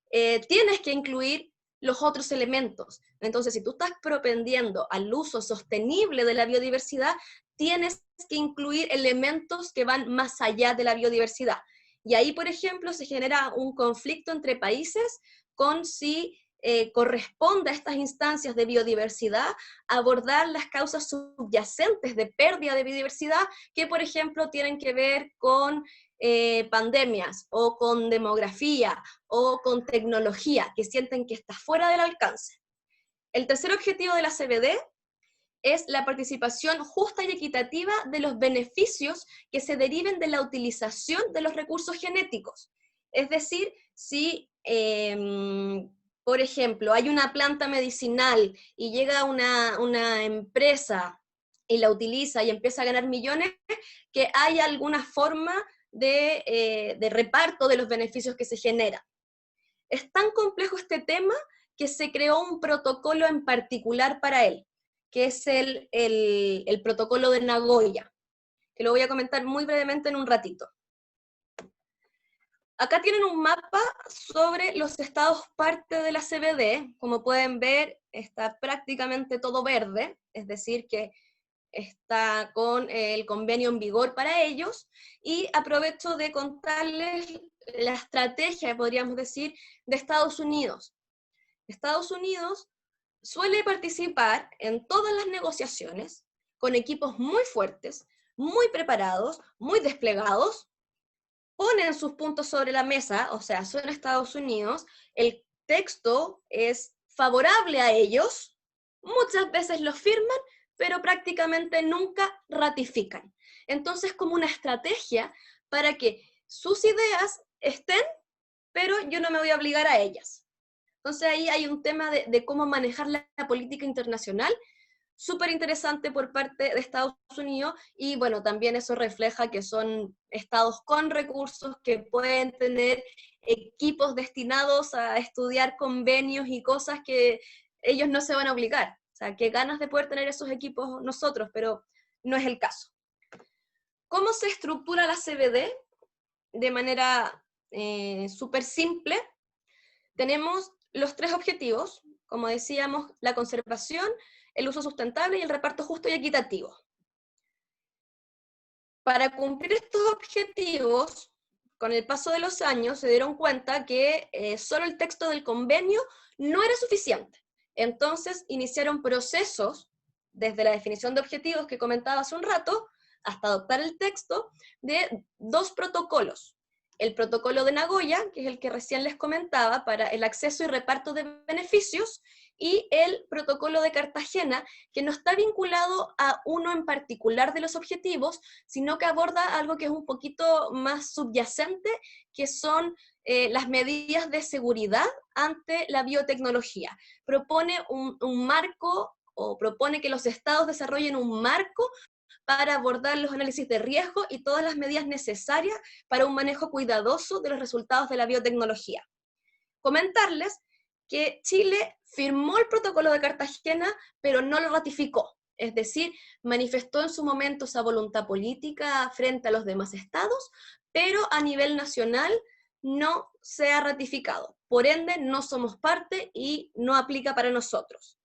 tienes que incluir los otros elementos. Entonces, si tú estás propendiendo al uso sostenible de la biodiversidad, tienes que incluir elementos que van más allá de la biodiversidad. Y ahí, por ejemplo, se genera un conflicto entre países con si corresponde a estas instancias de biodiversidad abordar las causas subyacentes de pérdida de biodiversidad que, por ejemplo, tienen que ver con pandemias o con demografía o con tecnología que sienten que está fuera del alcance. El tercer objetivo de la CBD es la participación justa y equitativa de los beneficios que se deriven de la utilización de los recursos genéticos. Es decir, si, por ejemplo, hay una planta medicinal y llega una empresa y la utiliza y empieza a ganar millones, que haya alguna forma de reparto de los beneficios que se generan. Es tan complejo este tema que se creó un protocolo en particular para él, que es el protocolo de Nagoya, que lo voy a comentar muy brevemente en un ratito. Acá tienen un mapa sobre los estados parte de la CBD. Como pueden ver, está prácticamente todo verde, es decir, que está con el convenio en vigor para ellos, y aprovecho de contarles la estrategia, podríamos decir, de Estados Unidos. Estados Unidos suele participar en todas las negociaciones con equipos muy fuertes, muy preparados, muy desplegados, ponen sus puntos sobre la mesa, o sea, son Estados Unidos, el texto es favorable a ellos, muchas veces lo firman, pero prácticamente nunca ratifican. Entonces, como una estrategia para que sus ideas estén, pero yo no me voy a obligar a ellas. Entonces ahí hay un tema de cómo manejar la política internacional, súper interesante por parte de Estados Unidos, y bueno, también eso refleja que son estados con recursos que pueden tener equipos destinados a estudiar convenios y cosas que ellos no se van a obligar. O sea, qué ganas de poder tener esos equipos nosotros, pero no es el caso. ¿Cómo se estructura la CBD? De manera súper simple. Tenemos los 3 objetivos, como decíamos, la conservación, el uso sustentable y el reparto justo y equitativo. Para cumplir estos objetivos, con el paso de los años se dieron cuenta que solo el texto del convenio no era suficiente. Entonces iniciaron procesos, desde la definición de objetivos que comentaba hace un rato, hasta adoptar el texto, de 2 protocolos. El protocolo de Nagoya, que es el que recién les comentaba, para el acceso y reparto de beneficios, y el protocolo de Cartagena, que no está vinculado a uno en particular de los objetivos, sino que aborda algo que es un poquito más subyacente, que son las medidas de seguridad ante la biotecnología. Propone un marco, o propone que los estados desarrollen un marco para abordar los análisis de riesgo y todas las medidas necesarias para un manejo cuidadoso de los resultados de la biotecnología. Comentarles que Chile firmó el protocolo de Cartagena, pero no lo ratificó. Es decir, manifestó en su momento esa voluntad política frente a los demás estados, pero a nivel nacional no se ha ratificado. Por ende, no somos parte y no aplica para nosotros.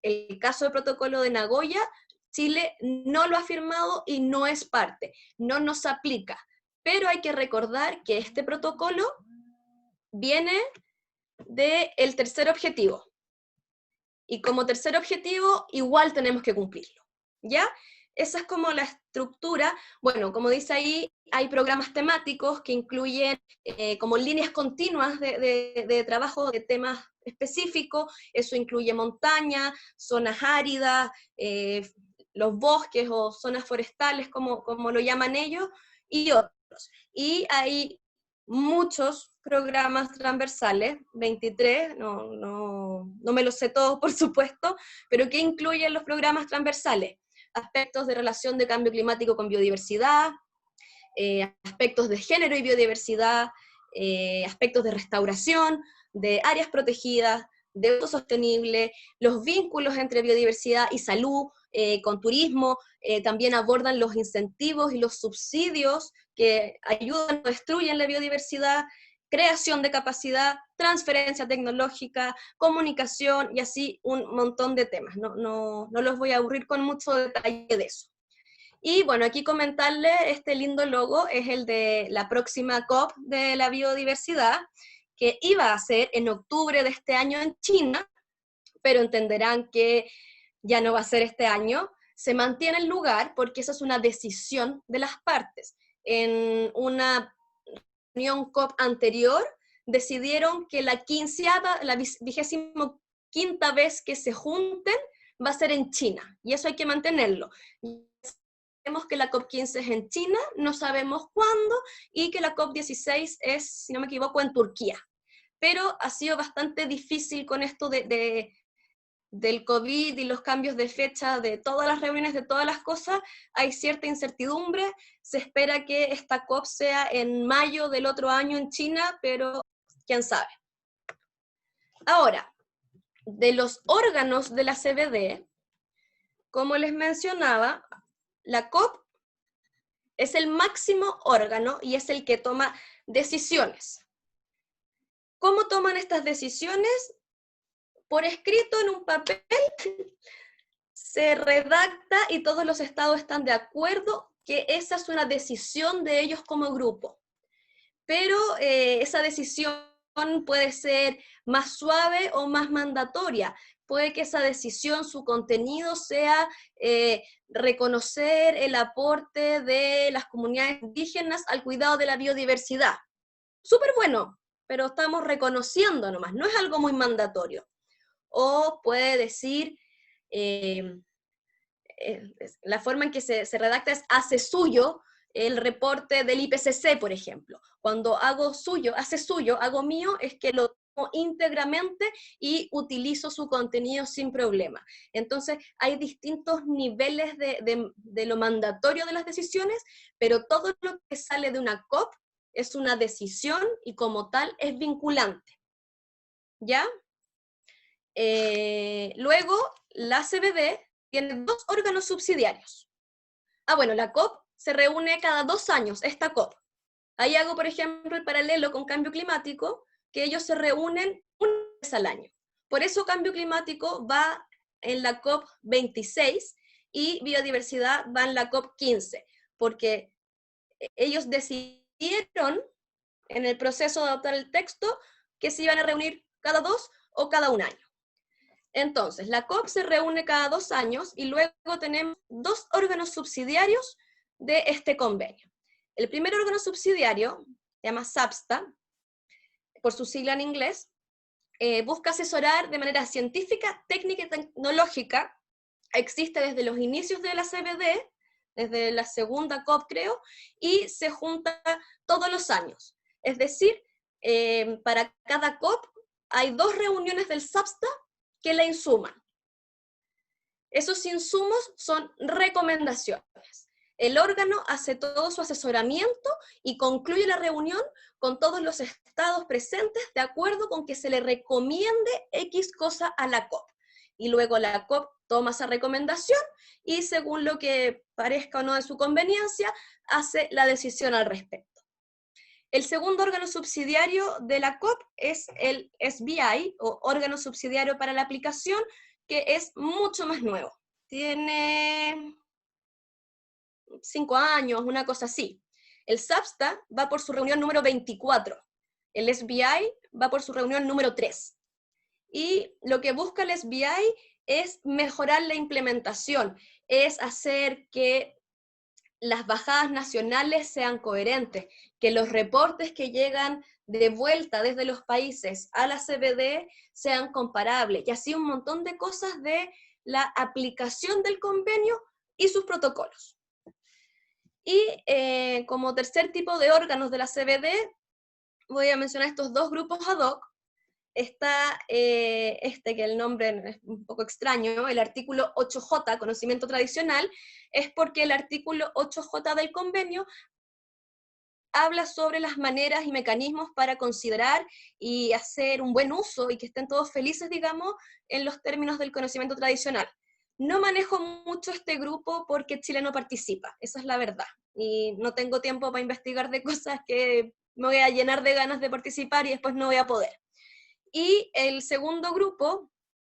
El caso del protocolo de Nagoya, Chile no lo ha firmado y no es parte, no nos aplica. Pero hay que recordar que este protocolo viene del tercer objetivo. Y como tercer objetivo, igual tenemos que cumplirlo. ¿ya? Esa es como la estructura. Bueno, como dice ahí, hay programas temáticos que incluyen como líneas continuas de trabajo de temas específicos. Eso incluye montaña, zonas áridas, los bosques o zonas forestales, como lo llaman ellos, y otros. Y hay muchos programas transversales, 23, no me los sé todos, por supuesto, pero que incluyen los programas transversales: aspectos de relación de cambio climático con biodiversidad, aspectos de género y biodiversidad, aspectos de restauración, de áreas protegidas, de uso sostenible, los vínculos entre biodiversidad y salud, con turismo, también abordan los incentivos y los subsidios que ayudan o destruyen la biodiversidad, creación de capacidad, transferencia tecnológica, comunicación y así un montón de temas. No los voy a aburrir con mucho detalle de eso. Y bueno, aquí comentarle, este lindo logo es el de la próxima COP de la biodiversidad, que iba a ser en octubre de este año en China, pero entenderán que ya no va a ser este año. Se mantiene el lugar porque esa es una decisión de las partes. En una reunión COP anterior decidieron que la 25ª vez que se junten va a ser en China, y eso hay que mantenerlo. Sabemos que la COP15 es en China, no sabemos cuándo, y que la COP16 es, si no me equivoco, en Turquía. Pero ha sido bastante difícil con esto del COVID y los cambios de fecha de todas las reuniones, de todas las cosas. Hay cierta incertidumbre. Se espera que esta COP sea en mayo del otro año en China, pero quién sabe. Ahora, de los órganos de la CBD, como les mencionaba, la COP es el máximo órgano y es el que toma decisiones. ¿Cómo toman estas decisiones? Por escrito en un papel, se redacta y todos los estados están de acuerdo que esa es una decisión de ellos como grupo. Pero esa decisión puede ser más suave o más mandatoria. Puede que esa decisión, su contenido sea reconocer el aporte de las comunidades indígenas al cuidado de la biodiversidad. Súper bueno, pero estamos reconociendo nomás, no es algo muy mandatorio. O puede decir, la forma en que se redacta es hace suyo el reporte del IPCC, por ejemplo. Cuando hago suyo, hago mío, es que lo tomo íntegramente y utilizo su contenido sin problema. Entonces, hay distintos niveles de lo mandatorio de las decisiones, pero todo lo que sale de una COP es una decisión y como tal es vinculante. ¿Ya? Luego, la CBD tiene 2 órganos subsidiarios. Bueno, la COP se reúne cada 2 años, esta COP. Ahí hago, por ejemplo, el paralelo con cambio climático, que ellos se reúnen una vez al año. Por eso cambio climático va en la COP 26 y biodiversidad va en la COP 15, porque ellos decidieron en el proceso de adoptar el texto que se iban a reunir cada 2 o cada 1 año. Entonces, la COP se reúne cada 2 años y luego tenemos 2 órganos subsidiarios de este convenio. El primer órgano subsidiario, se llama SBSTA, por su sigla en inglés, busca asesorar de manera científica, técnica y tecnológica. Existe desde los inicios de la CBD, desde la segunda COP creo, y se junta todos los años. Es decir, para cada COP hay 2 reuniones del SBSTA que la insuman. Esos insumos son recomendaciones. El órgano hace todo su asesoramiento y concluye la reunión con todos los estados presentes de acuerdo con que se le recomiende X cosa a la COP. Y luego la COP toma esa recomendación y según lo que parezca o no de su conveniencia, hace la decisión al respecto. El segundo órgano subsidiario de la COP es el SBI, o órgano subsidiario para la aplicación, que es mucho más nuevo. Tiene 5 años, una cosa así. El SBSTA va por su reunión número 24. El SBI va por su reunión número 3. Y lo que busca el SBI es mejorar la implementación, es hacer que las bajadas nacionales sean coherentes, que los reportes que llegan de vuelta desde los países a la CBD sean comparables, y así un montón de cosas de la aplicación del convenio y sus protocolos. Y como tercer tipo de órganos de la CBD, voy a mencionar estos dos grupos ad hoc. Está que el nombre es un poco extraño, el artículo 8J, conocimiento tradicional, es porque el artículo 8J del convenio habla sobre las maneras y mecanismos para considerar y hacer un buen uso y que estén todos felices, digamos, en los términos del conocimiento tradicional. No manejo mucho este grupo porque Chile no participa, esa es la verdad. Y no tengo tiempo para investigar de cosas que me voy a llenar de ganas de participar y después no voy a poder. Y el segundo grupo,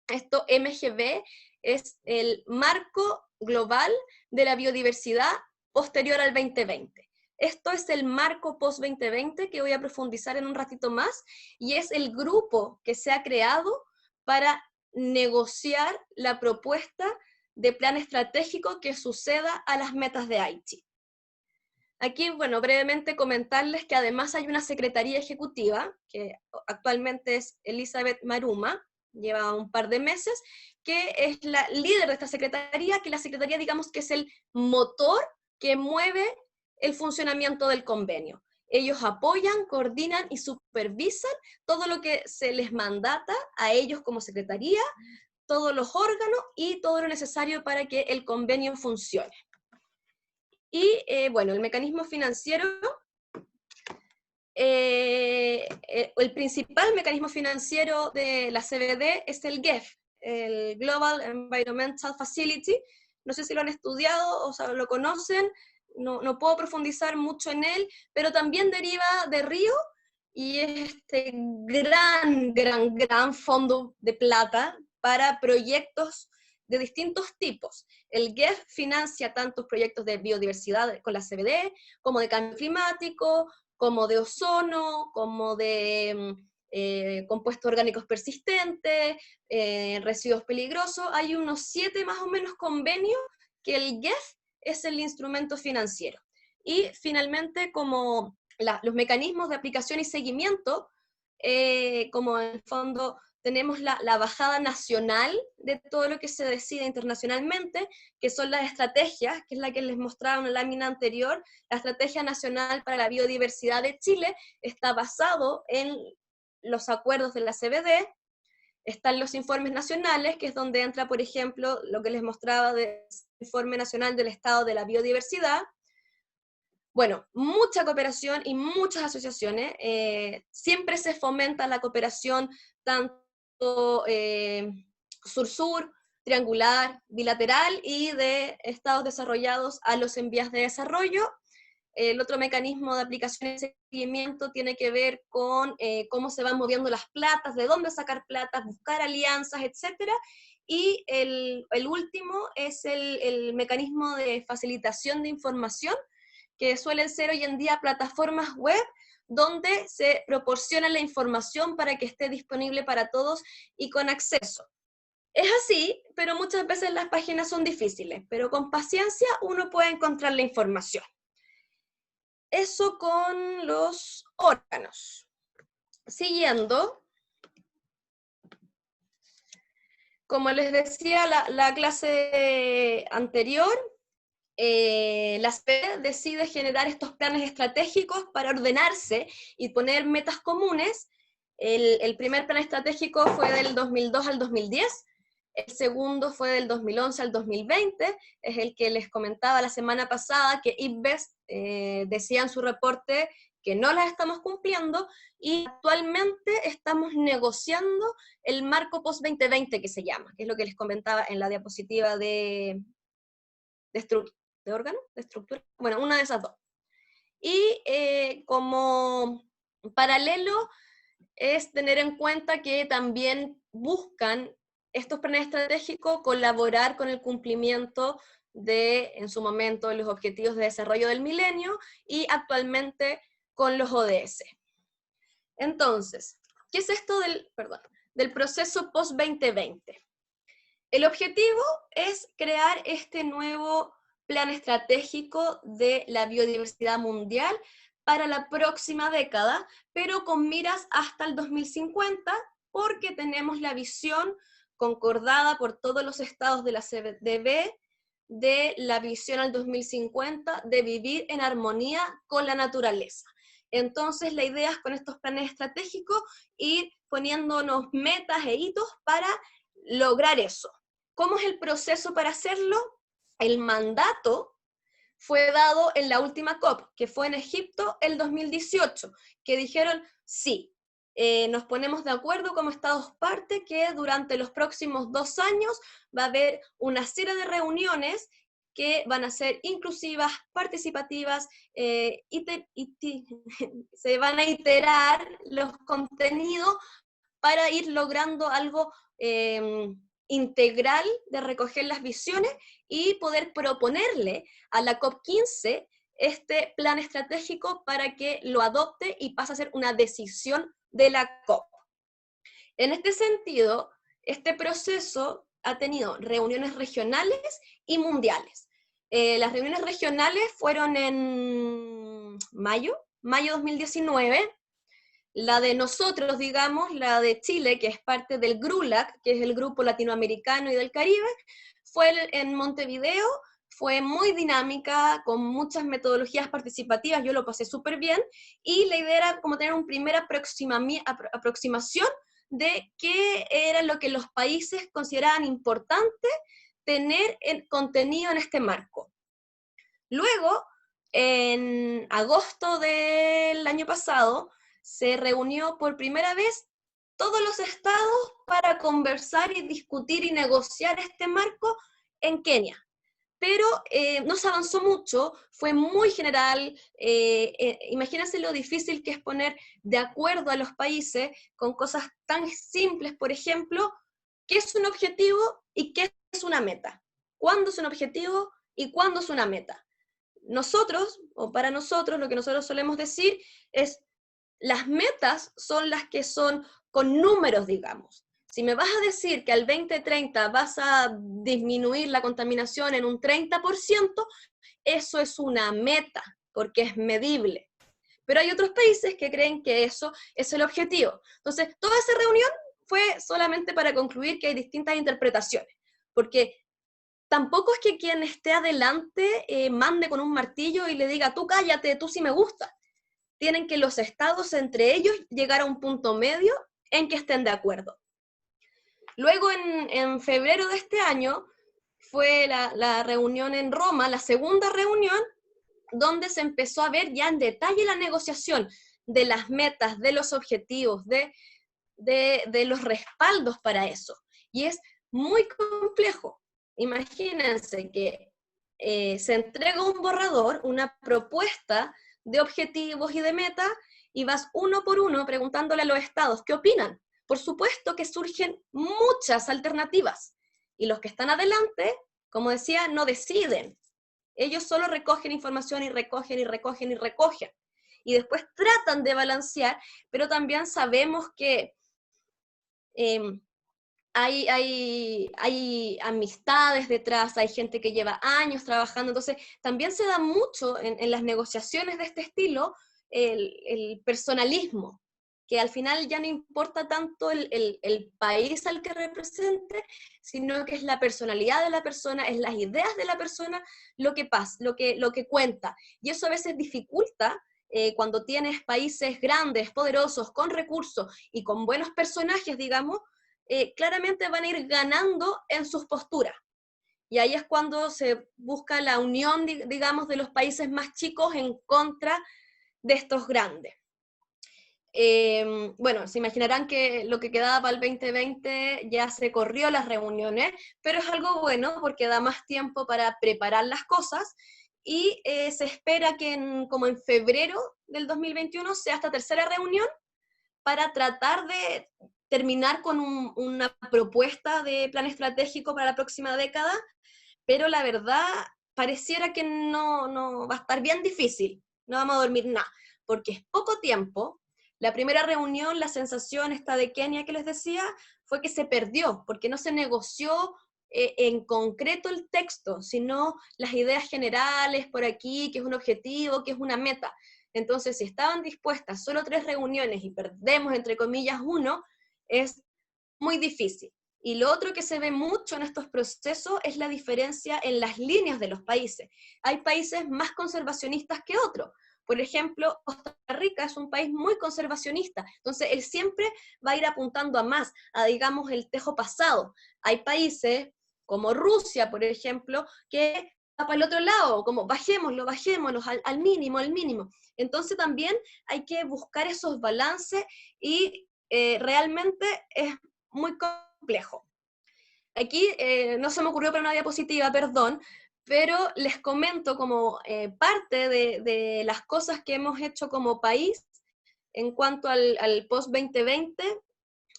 esto MGB, es el marco global de la biodiversidad posterior al 2020. Esto es el marco post-2020 que voy a profundizar en un ratito más, y es el grupo que se ha creado para negociar la propuesta de plan estratégico que suceda a las metas de Aichi. Aquí, bueno, brevemente comentarles que además hay una secretaría ejecutiva, que actualmente es Elizabeth Maruma, lleva un par de meses, que es la líder de esta secretaría, que la secretaría, digamos, que es el motor que mueve el funcionamiento del convenio. Ellos apoyan, coordinan y supervisan todo lo que se les mandata a ellos como secretaría, todos los órganos y todo lo necesario para que el convenio funcione. Y bueno, el mecanismo financiero, el principal mecanismo financiero de la CBD es el GEF, el Global Environmental Facility. No sé si lo han estudiado o sea, lo conocen, no puedo profundizar mucho en él, pero también deriva de Río, y es este gran fondo de plata para proyectos de distintos tipos. El GEF financia tantos proyectos de biodiversidad con la CBD, como de cambio climático, como de ozono, como de compuestos orgánicos persistentes, residuos peligrosos. Hay unos 7 más o menos convenios que el GEF es el instrumento financiero. Y finalmente, como los mecanismos de aplicación y seguimiento, como en el fondo tenemos la bajada nacional de todo lo que se decide internacionalmente, que son las estrategias, que es la que les mostraba en la lámina anterior. La Estrategia Nacional para la Biodiversidad de Chile está basado en los acuerdos de la CBD. Están los informes nacionales, que es donde entra, por ejemplo, lo que les mostraba del Informe Nacional del Estado de la Biodiversidad. Bueno, mucha cooperación y muchas asociaciones. Siempre se fomenta la cooperación tanto sur-sur, triangular, bilateral y de estados desarrollados a los en vías de desarrollo. El otro mecanismo de aplicación y seguimiento tiene que ver con cómo se van moviendo las platas, de dónde sacar platas, buscar alianzas, etc. Y el último es el mecanismo de facilitación de información, que suelen ser hoy en día plataformas web donde se proporciona la información para que esté disponible para todos y con acceso. Es así, pero muchas veces las páginas son difíciles, pero con paciencia uno puede encontrar la información. Eso con los órganos. Siguiendo, como les decía la clase anterior, la CBD decide generar estos planes estratégicos para ordenarse y poner metas comunes. El primer plan estratégico fue del 2002 al 2010, el segundo fue del 2011 al 2020, es el que les comentaba la semana pasada, que IPBES decía en su reporte que no las estamos cumpliendo, y actualmente estamos negociando el marco post-2020 que se llama, que es lo que les comentaba en la diapositiva de órgano, de estructura, bueno, una de esas dos. Y como paralelo es tener en cuenta que también buscan estos planes estratégicos colaborar con el cumplimiento de, en su momento, los Objetivos de Desarrollo del Milenio y actualmente con los ODS. Entonces, ¿qué es esto del proceso post-2020? El objetivo es crear este nuevo plan estratégico de la biodiversidad mundial para la próxima década, pero con miras hasta el 2050, porque tenemos la visión concordada por todos los estados de la CDB de la visión al 2050 de vivir en armonía con la naturaleza. Entonces la idea es con estos planes estratégicos ir poniéndonos metas e hitos para lograr eso. ¿Cómo es el proceso para hacerlo? El mandato fue dado en la última COP, que fue en Egipto el 2018, que dijeron, sí, nos ponemos de acuerdo como Estados parte que durante los próximos 2 años va a haber una serie de reuniones que van a ser inclusivas, participativas, se van a iterar los contenidos para ir logrando algo integral de recoger las visiones y poder proponerle a la COP15 este plan estratégico para que lo adopte y pase a ser una decisión de la COP. En este sentido, este proceso ha tenido reuniones regionales y mundiales. Las reuniones regionales fueron en mayo 2019, la de nosotros, digamos, la de Chile, que es parte del GRULAC, que es el Grupo Latinoamericano y del Caribe, fue en Montevideo, fue muy dinámica, con muchas metodologías participativas, yo lo pasé súper bien, y la idea era como tener una primera aproximación de qué era lo que los países consideraban importante tener contenido en este marco. Luego, en agosto del año pasado, se reunió por primera vez todos los estados para conversar y discutir y negociar este marco en Kenia. Pero no se avanzó mucho, fue muy general, imagínense lo difícil que es poner de acuerdo a los países con cosas tan simples, por ejemplo, ¿qué es un objetivo y qué es una meta? ¿Cuándo es un objetivo y cuándo es una meta? Nosotros, o para nosotros, lo que nosotros solemos decir es, las metas son las que son con números, digamos. Si me vas a decir que al 2030 vas a disminuir la contaminación en un 30%, eso es una meta, porque es medible. Pero hay otros países que creen que eso es el objetivo. Entonces, toda esa reunión fue solamente para concluir que hay distintas interpretaciones, porque tampoco es que quien esté adelante mande con un martillo y le diga, tú cállate, tú sí me gusta. Tienen que los estados entre ellos llegar a un punto medio en que estén de acuerdo. Luego, en febrero de este año, fue la reunión en Roma, la segunda reunión, donde se empezó a ver ya en detalle la negociación de las metas, de los objetivos, de los respaldos para eso. Y es muy complejo. Imagínense que se entrega un borrador, una propuesta de objetivos y de metas, y vas uno por uno preguntándole a los estados qué opinan. Por supuesto que surgen muchas alternativas, y los que están adelante, como decía, no deciden. Ellos solo recogen información y recogen y recogen y recogen. Y después tratan de balancear, pero también sabemos que hay amistades detrás, hay gente que lleva años trabajando, entonces también se da mucho en las negociaciones de este estilo el personalismo, que al final ya no importa tanto el país al que represente, sino que es la personalidad de la persona, es las ideas de la persona lo que pasa, lo que cuenta. Y eso a veces dificulta cuando tienes países grandes, poderosos, con recursos y con buenos personajes, digamos, claramente van a ir ganando en sus posturas. Y ahí es cuando se busca la unión, digamos, de los países más chicos en contra de estos grandes. Bueno, se imaginarán que lo que quedaba para el 2020 ya se corrió las reuniones, pero es algo bueno porque da más tiempo para preparar las cosas y se espera que como en febrero del 2021 sea esta tercera reunión para tratar de terminar con una propuesta de plan estratégico para la próxima década, pero la verdad pareciera que no va a estar bien difícil, no vamos a dormir nada, porque es poco tiempo. La primera reunión, la sensación esta de Kenia que les decía, fue que se perdió, porque no se negoció en concreto el texto, sino las ideas generales por aquí, que es un objetivo, que es una meta. Entonces, si estaban dispuestas solo 3 reuniones y perdemos, entre comillas, 1, es muy difícil. Y lo otro que se ve mucho en estos procesos es la diferencia en las líneas de los países. Hay países más conservacionistas que otros. Por ejemplo, Costa Rica es un país muy conservacionista, entonces él siempre va a ir apuntando a más, a digamos el tejo pasado. Hay países como Rusia, por ejemplo, que va para el otro lado, como bajémoslo al mínimo, al mínimo. Entonces también hay que buscar esos balances y realmente es muy complejo. Aquí no se me ocurrió para una diapositiva, perdón, pero les comento como parte de las cosas que hemos hecho como país en cuanto al post-2020,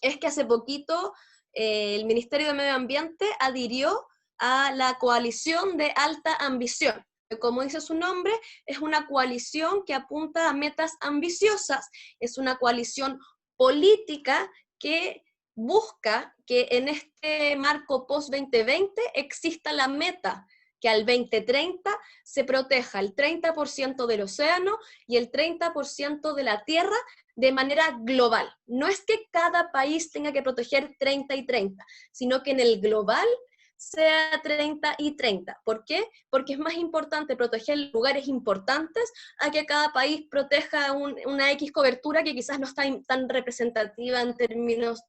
es que hace poquito el Ministerio de Medio Ambiente adhirió a la coalición de alta ambición. Como dice su nombre, es una coalición que apunta a metas ambiciosas, es una coalición política que busca que en este marco post-2020 exista la meta que al 2030 se proteja el 30% del océano y el 30% de la tierra de manera global. No es que cada país tenga que proteger 30 y 30, sino que en el global sea 30 y 30. ¿Por qué? Porque es más importante proteger lugares importantes a que cada país proteja una X cobertura que quizás no está tan representativa en términos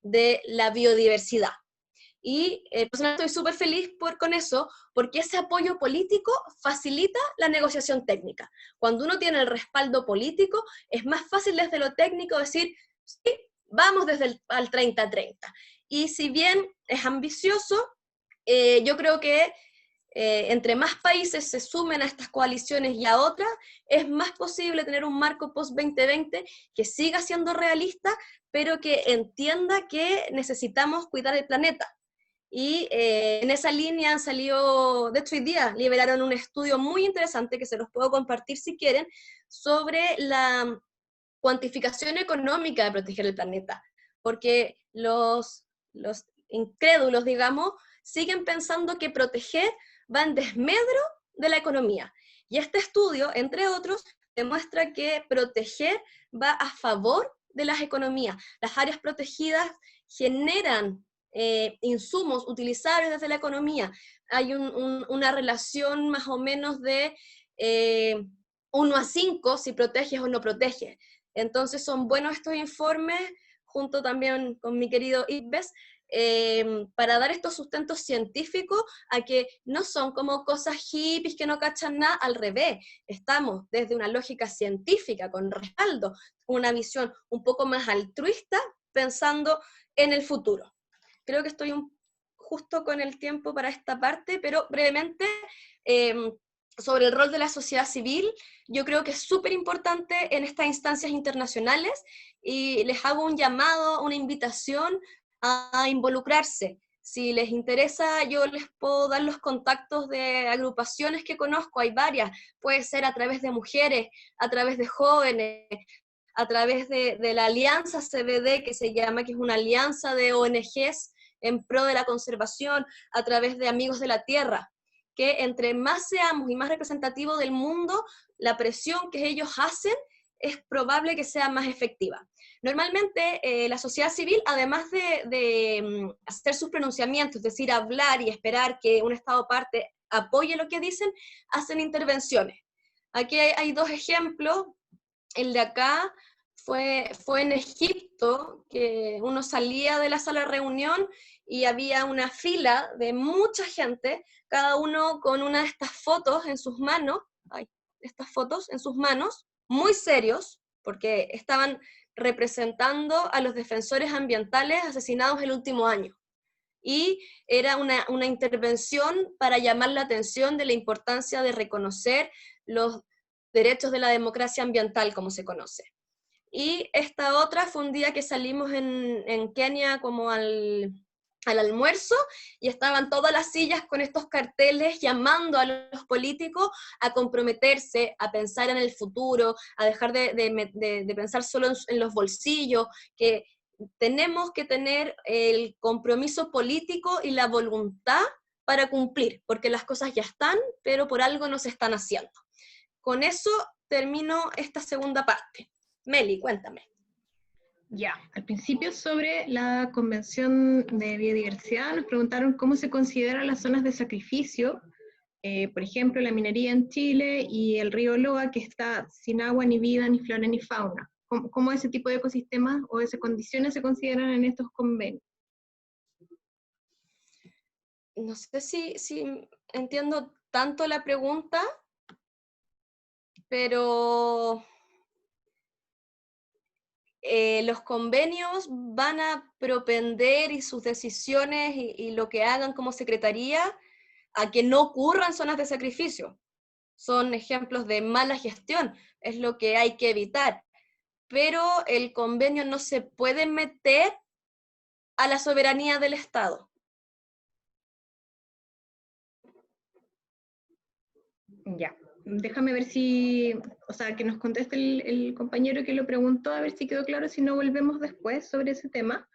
de la biodiversidad. Y personalmente estoy súper feliz con eso, porque ese apoyo político facilita la negociación técnica. Cuando uno tiene el respaldo político, es más fácil desde lo técnico decir, sí, vamos desde al 30-30. Y si bien es ambicioso, yo creo que entre más países se sumen a estas coaliciones y a otras, es más posible tener un marco post-2020 que siga siendo realista, pero que entienda que necesitamos cuidar el planeta. Y en esa línea han salido, de hecho hoy día liberaron un estudio muy interesante que se los puedo compartir si quieren, sobre la cuantificación económica de proteger el planeta. Porque los incrédulos, digamos, siguen pensando que proteger va en desmedro de la economía. Y este estudio, entre otros, demuestra que proteger va a favor de las economías. Las áreas protegidas generan insumos utilizables desde la economía. Hay una relación más o menos de 1 a 5 si proteges o no proteges. Entonces son buenos estos informes, junto también con mi querido Ives, para dar estos sustentos científicos a que no son como cosas hippies que no cachan nada, al revés, estamos desde una lógica científica, con respaldo, una visión un poco más altruista, pensando en el futuro. Creo que estoy justo con el tiempo para esta parte, pero brevemente, sobre el rol de la sociedad civil, yo creo que es súper importante en estas instancias internacionales y les hago un llamado, una invitación a involucrarse. Si les interesa, yo les puedo dar los contactos de agrupaciones que conozco, hay varias, puede ser a través de mujeres, a través de jóvenes, a través de la Alianza CBD, que se llama, que es una alianza de ONGs en pro de la conservación, a través de Amigos de la Tierra, que entre más seamos y más representativos del mundo, la presión que ellos hacen es probable que sea más efectiva. Normalmente la sociedad civil, además de hacer sus pronunciamientos, es decir, hablar y esperar que un Estado parte apoye lo que dicen, hacen intervenciones. Aquí hay 2 ejemplos. El de acá fue en Egipto, que uno salía de la sala de reunión y había una fila de mucha gente, cada uno con una de estas fotos en sus manos, muy serios, porque estaban representando a los defensores ambientales asesinados el último año. Y era una intervención para llamar la atención de la importancia de reconocer los derechos de la democracia ambiental, como se conoce. Y esta otra fue un día que salimos en Kenia como al almuerzo y estaban todas las sillas con estos carteles llamando a los políticos a comprometerse, a pensar en el futuro, a dejar de pensar solo en los bolsillos, que tenemos que tener el compromiso político y la voluntad para cumplir, porque las cosas ya están, pero por algo no se están haciendo. Con eso termino esta segunda parte. Meli, cuéntame. Ya, al principio sobre la Convención de Biodiversidad nos preguntaron cómo se consideran las zonas de sacrificio, por ejemplo, la minería en Chile y el río Loa, que está sin agua, ni vida, ni flora, ni fauna. ¿Cómo ese tipo de ecosistemas o esas condiciones se consideran en estos convenios? No sé si entiendo tanto la pregunta, pero los convenios van a propender y sus decisiones y lo que hagan como secretaría a que no ocurran zonas de sacrificio. Son ejemplos de mala gestión, es lo que hay que evitar. Pero el convenio no se puede meter a la soberanía del Estado. Ya, déjame ver si, o sea, que nos conteste el compañero que lo preguntó, a ver si quedó claro, si no volvemos después sobre ese tema.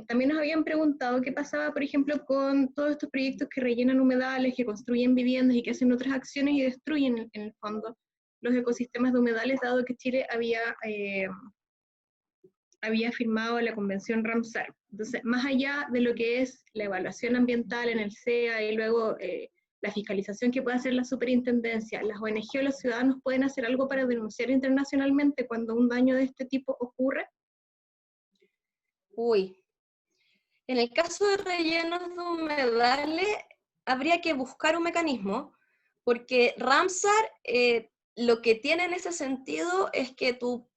También nos habían preguntado qué pasaba, por ejemplo, con todos estos proyectos que rellenan humedales, que construyen viviendas y que hacen otras acciones y destruyen en el fondo los ecosistemas de humedales, dado que Chile había firmado la Convención Ramsar. Entonces, más allá de lo que es la evaluación ambiental en el CEA y luego la fiscalización que puede hacer la superintendencia, las ONG o los ciudadanos pueden hacer algo para denunciar internacionalmente cuando un daño de este tipo ocurre. Uy, en el caso de rellenos de humedales, habría que buscar un mecanismo, porque Ramsar lo que tiene en ese sentido es que tú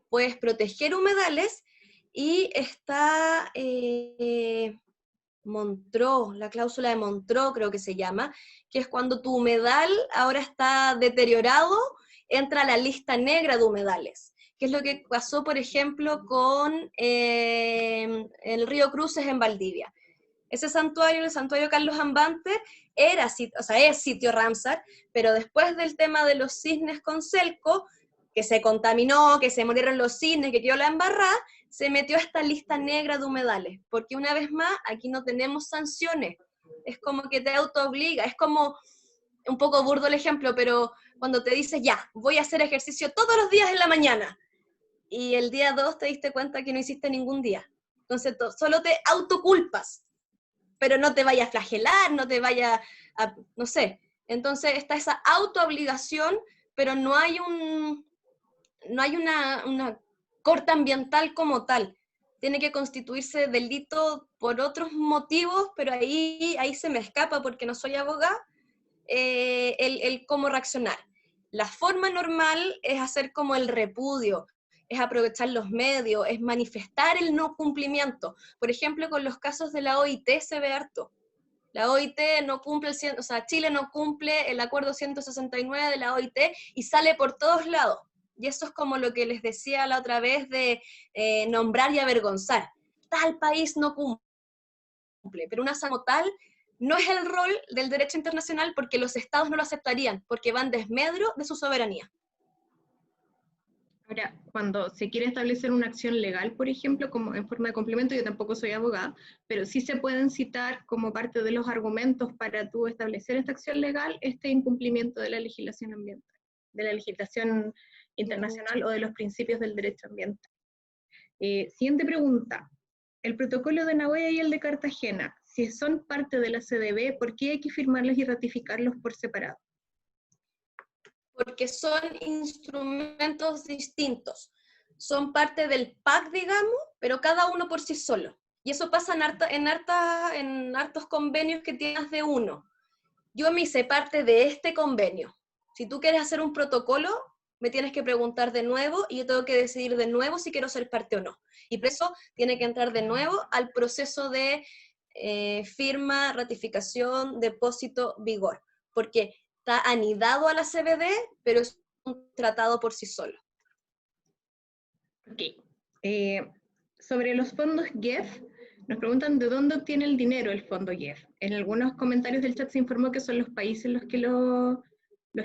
puedes proteger humedales y está Montreux, la cláusula de Montreux creo que se llama, que es cuando tu humedal ahora está deteriorado, entra a la lista negra de humedales, que es lo que pasó, por ejemplo, con el río Cruces en Valdivia. Ese santuario, el santuario Carlos Ambante, es sitio Ramsar, pero después del tema de los cisnes con Celco, que se contaminó, que se murieron los cisnes, que quedó la embarrada, se metió a esta lista negra de humedales, porque una vez más, aquí no tenemos sanciones, es como que te autoobliga, es como, un poco burdo el ejemplo, pero cuando te dices, ya, voy a hacer ejercicio todos los días en la mañana, y el día 2 te diste cuenta que no hiciste ningún día, entonces solo te autoculpas, pero no te vaya a flagelar, no te vaya a, no sé, entonces está esa autoobligación, pero no hay una corta ambiental como tal. Tiene que constituirse delito por otros motivos, pero ahí se me escapa porque no soy abogada, el cómo reaccionar. La forma normal es hacer como el repudio, es aprovechar los medios, es manifestar el no cumplimiento. Por ejemplo, con los casos de la OIT se ve harto. La OIT no cumple, Chile no cumple el acuerdo 169 de la OIT y sale por todos lados. Y eso es como lo que les decía la otra vez de nombrar y avergonzar. Tal país no cumple, pero una como tal no es el rol del derecho internacional porque los estados no lo aceptarían, porque van desmedro de su soberanía. Ahora, cuando se quiere establecer una acción legal, por ejemplo, como en forma de complemento, yo tampoco soy abogada, pero sí se pueden citar como parte de los argumentos para tú establecer esta acción legal este incumplimiento de la legislación ambiental, de la legislación internacional o de los principios del derecho ambiental. Siguiente pregunta. El protocolo de Nagoya y el de Cartagena, si son parte de la CDB, ¿por qué hay que firmarlos y ratificarlos por separado? Porque son instrumentos distintos. Son parte del PAC, digamos, pero cada uno por sí solo. Y eso pasa en hartos convenios que tienes de uno. Yo me hice parte de este convenio. Si tú quieres hacer un protocolo, me tienes que preguntar de nuevo y yo tengo que decidir de nuevo si quiero ser parte o no. Y por eso tiene que entrar de nuevo al proceso de firma, ratificación, depósito, vigor. Porque está anidado a la CBD, pero es un tratado por sí solo. Ok. Sobre los fondos GEF, nos preguntan de dónde obtiene el dinero el fondo GEF. En algunos comentarios del chat se informó que son los países los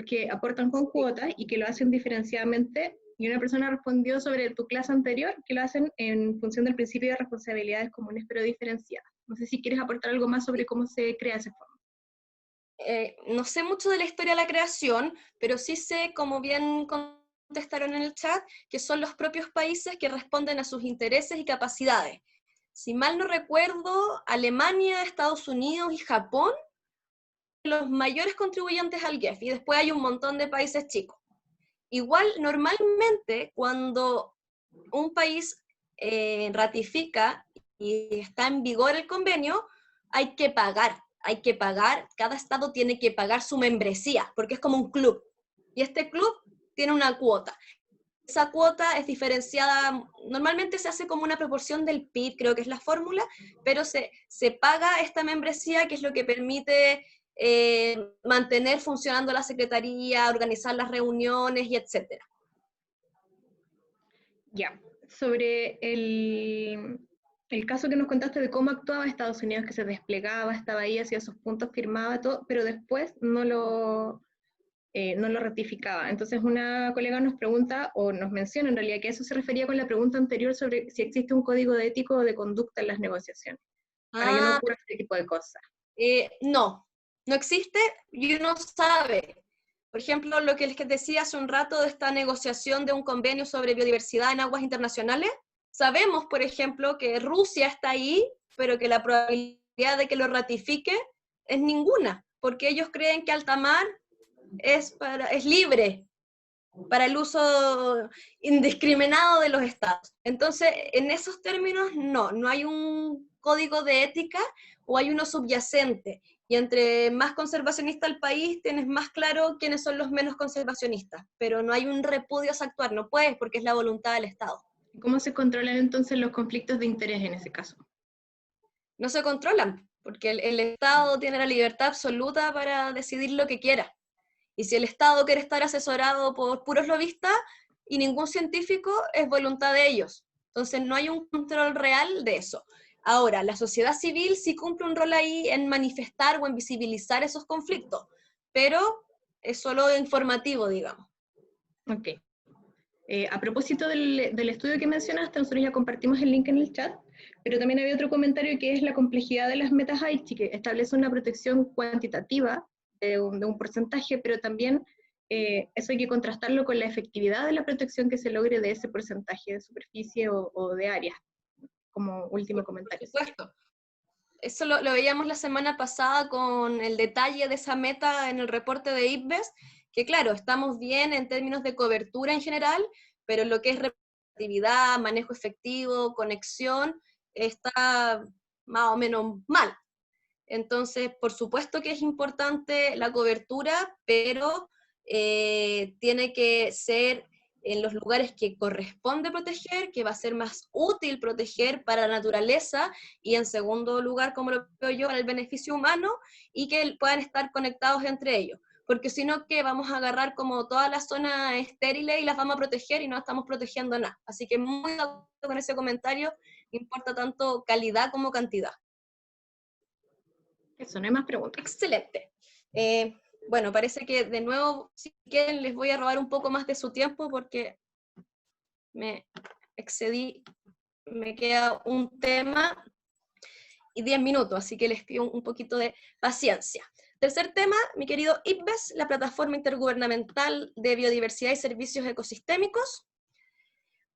que aportan con cuotas y que lo hacen diferenciadamente Y una persona respondió sobre tu clase anterior, que lo hacen en función del principio de responsabilidades comunes pero diferenciadas. No sé si quieres aportar algo más sobre cómo se crea ese fondo. No sé mucho de la historia de la creación, pero sí sé, como bien contestaron en el chat, que son los propios países que responden a sus intereses y capacidades. Si mal no recuerdo, Alemania, Estados Unidos y Japón los mayores contribuyentes al GEF, y después hay un montón de países chicos. Igual, normalmente, cuando un país ratifica y está en vigor el convenio, hay que pagar, cada estado tiene que pagar su membresía, porque es como un club, y este club tiene una cuota. Esa cuota es diferenciada, normalmente se hace como una proporción del PIB, creo que es la fórmula, pero se paga esta membresía, que es lo que permite mantener funcionando la secretaría, organizar las reuniones y etcétera. Ya, sobre el caso que nos contaste de cómo actuaba Estados Unidos, que se desplegaba, estaba ahí, hacía sus puntos, firmaba todo, pero después no lo ratificaba. Entonces una colega nos pregunta, o nos menciona en realidad, que eso se refería con la pregunta anterior sobre si existe un código de ético o de conducta en las negociaciones, para que no ocurra este tipo de cosas. No existe y uno sabe. Por ejemplo, lo que les decía hace un rato de esta negociación de un convenio sobre biodiversidad en aguas internacionales, sabemos, por ejemplo, que Rusia está ahí, pero que la probabilidad de que lo ratifique es ninguna, porque ellos creen que alta mar es libre para el uso indiscriminado de los estados. Entonces, en esos términos, no hay un código de ética o hay uno subyacente. Y entre más conservacionista el país, tienes más claro quiénes son los menos conservacionistas. Pero no hay un repudio a actuar, no puedes, porque es la voluntad del Estado. ¿Cómo se controlan entonces los conflictos de interés en ese caso? No se controlan, porque el Estado tiene la libertad absoluta para decidir lo que quiera. Y si el Estado quiere estar asesorado por puros lobistas y ningún científico, es voluntad de ellos. Entonces no hay un control real de eso. Ahora, la sociedad civil sí cumple un rol ahí en manifestar o en visibilizar esos conflictos, pero es solo informativo, digamos. Ok. A propósito del estudio que mencionaste, nosotros ya compartimos el link en el chat, pero también había otro comentario que es la complejidad de las metas Aichi, que establece una protección cuantitativa de un porcentaje, pero también eso hay que contrastarlo con la efectividad de la protección que se logre de ese porcentaje de superficie o de área, como último comentario. Por supuesto. Eso lo veíamos la semana pasada con el detalle de esa meta en el reporte de IPBES, que claro, estamos bien en términos de cobertura en general, pero lo que es representatividad, manejo efectivo, conexión, está más o menos mal. Entonces, por supuesto que es importante la cobertura, pero tiene que ser en los lugares que corresponde proteger, que va a ser más útil proteger para la naturaleza, y en segundo lugar, como lo veo yo, para el beneficio humano, y que puedan estar conectados entre ellos. Porque si no, que vamos a agarrar como todas las zonas estériles y las vamos a proteger y no estamos protegiendo nada. Así que muy de acuerdo con ese comentario, importa tanto calidad como cantidad. Eso, no hay más preguntas. Excelente. Bueno, parece que de nuevo, si quieren, les voy a robar un poco más de su tiempo porque me excedí, me queda un tema y 10 minutos, así que les pido un poquito de paciencia. Tercer tema, mi querido IPBES, la Plataforma Intergubernamental de Biodiversidad y Servicios Ecosistémicos.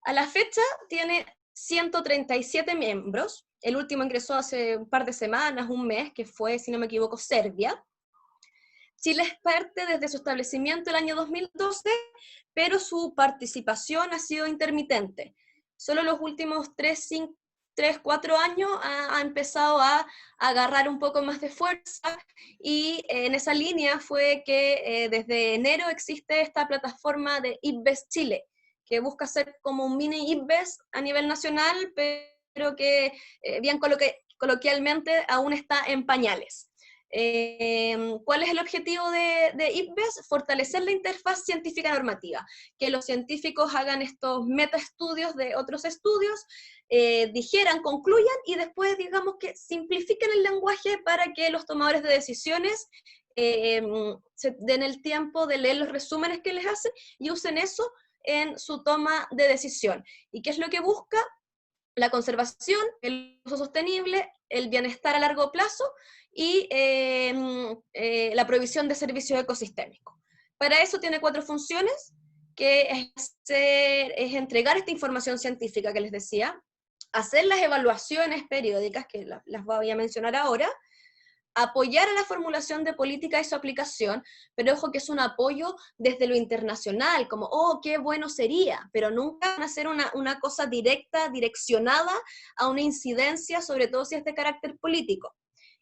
A la fecha tiene 137 miembros. El último ingresó hace un par de semanas, un mes, que fue, si no me equivoco, Serbia. Chile es parte desde su establecimiento el año 2012, pero su participación ha sido intermitente. Solo los últimos 4 años ha empezado a agarrar un poco más de fuerza, y en esa línea fue que desde enero existe esta plataforma de IPBES Chile, que busca ser como un mini IPBES a nivel nacional, pero que bien coloquialmente aún está en pañales. ¿Cuál es el objetivo de IPBES? Fortalecer la interfaz científica normativa, que los científicos hagan estos metaestudios de otros estudios, digieran, concluyan y después, digamos, que simplifiquen el lenguaje para que los tomadores de decisiones se den el tiempo de leer los resúmenes que les hacen y usen eso en su toma de decisión. ¿Y qué es lo que busca? La conservación, el uso sostenible, el bienestar a largo plazo y la provisión de servicios ecosistémicos. Para eso tiene 4 funciones, que es entregar esta información científica que les decía, hacer las evaluaciones periódicas, que las voy a mencionar ahora, apoyar a la formulación de política y su aplicación, pero ojo que es un apoyo desde lo internacional, como, oh, qué bueno sería, pero nunca van a ser una cosa directa, direccionada a una incidencia, sobre todo si es de carácter político.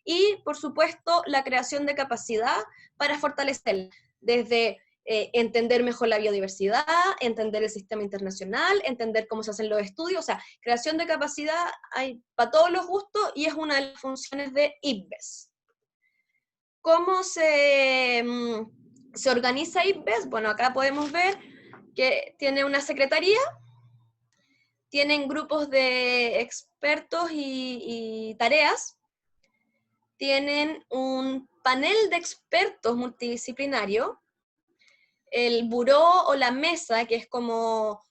Y, por supuesto, la creación de capacidad para fortalecer, desde entender mejor la biodiversidad, entender el sistema internacional, entender cómo se hacen los estudios, o sea, creación de capacidad hay para todos los gustos y es una de las funciones de IPBES. ¿Cómo se organiza IPBES? Bueno, acá podemos ver que tiene una secretaría, tienen grupos de expertos y tareas, tienen un panel de expertos multidisciplinario, el buró o la mesa, que es como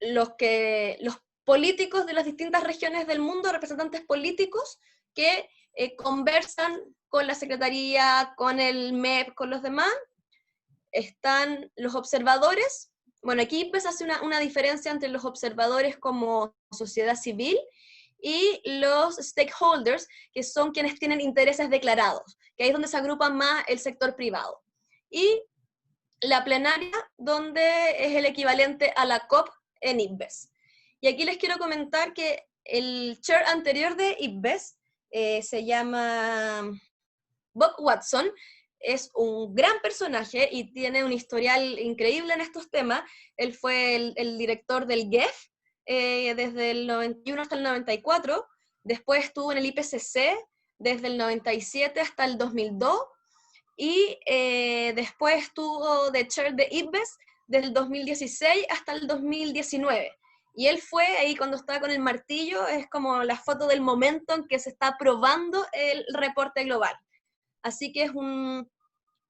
los políticos de las distintas regiones del mundo, representantes políticos, que conversan con la Secretaría, con el MEP, con los demás. Están los observadores. Bueno, aquí pues hace una diferencia entre los observadores como sociedad civil y los stakeholders, que son quienes tienen intereses declarados, que ahí es donde se agrupa más el sector privado. Y la plenaria, donde es el equivalente a la COP en IPBES. Y aquí les quiero comentar que el chair anterior de IPBES se llama Bob Watson, es un gran personaje y tiene un historial increíble en estos temas. Él fue el director del GEF desde el 91 hasta el 94, después estuvo en el IPCC desde el 97 hasta el 2002, y después estuvo de chair de IPBES desde el 2016 hasta el 2019. Y él fue ahí cuando estaba con el martillo, es como la foto del momento en que se está aprobando el reporte global. Así que es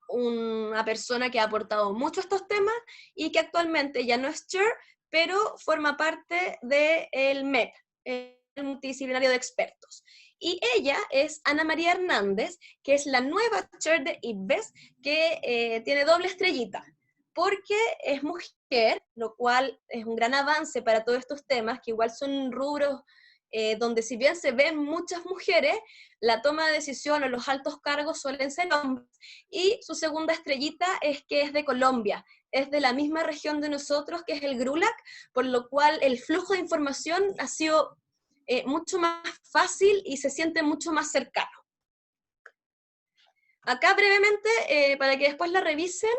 una persona que ha aportado mucho a estos temas y que actualmente ya no es chair, pero forma parte del MEP, el multidisciplinario de expertos. Y ella es Ana María Hernández, que es la nueva chair de IPBES, que tiene doble estrellita, porque es mujer, lo cual es un gran avance para todos estos temas, que igual son rubros donde si bien se ven muchas mujeres, la toma de decisión o los altos cargos suelen ser hombres. Y su segunda estrellita es que es de Colombia, es de la misma región de nosotros, que es el GRULAC, por lo cual el flujo de información ha sido mucho más fácil y se siente mucho más cercano. Acá brevemente, para que después la revisen,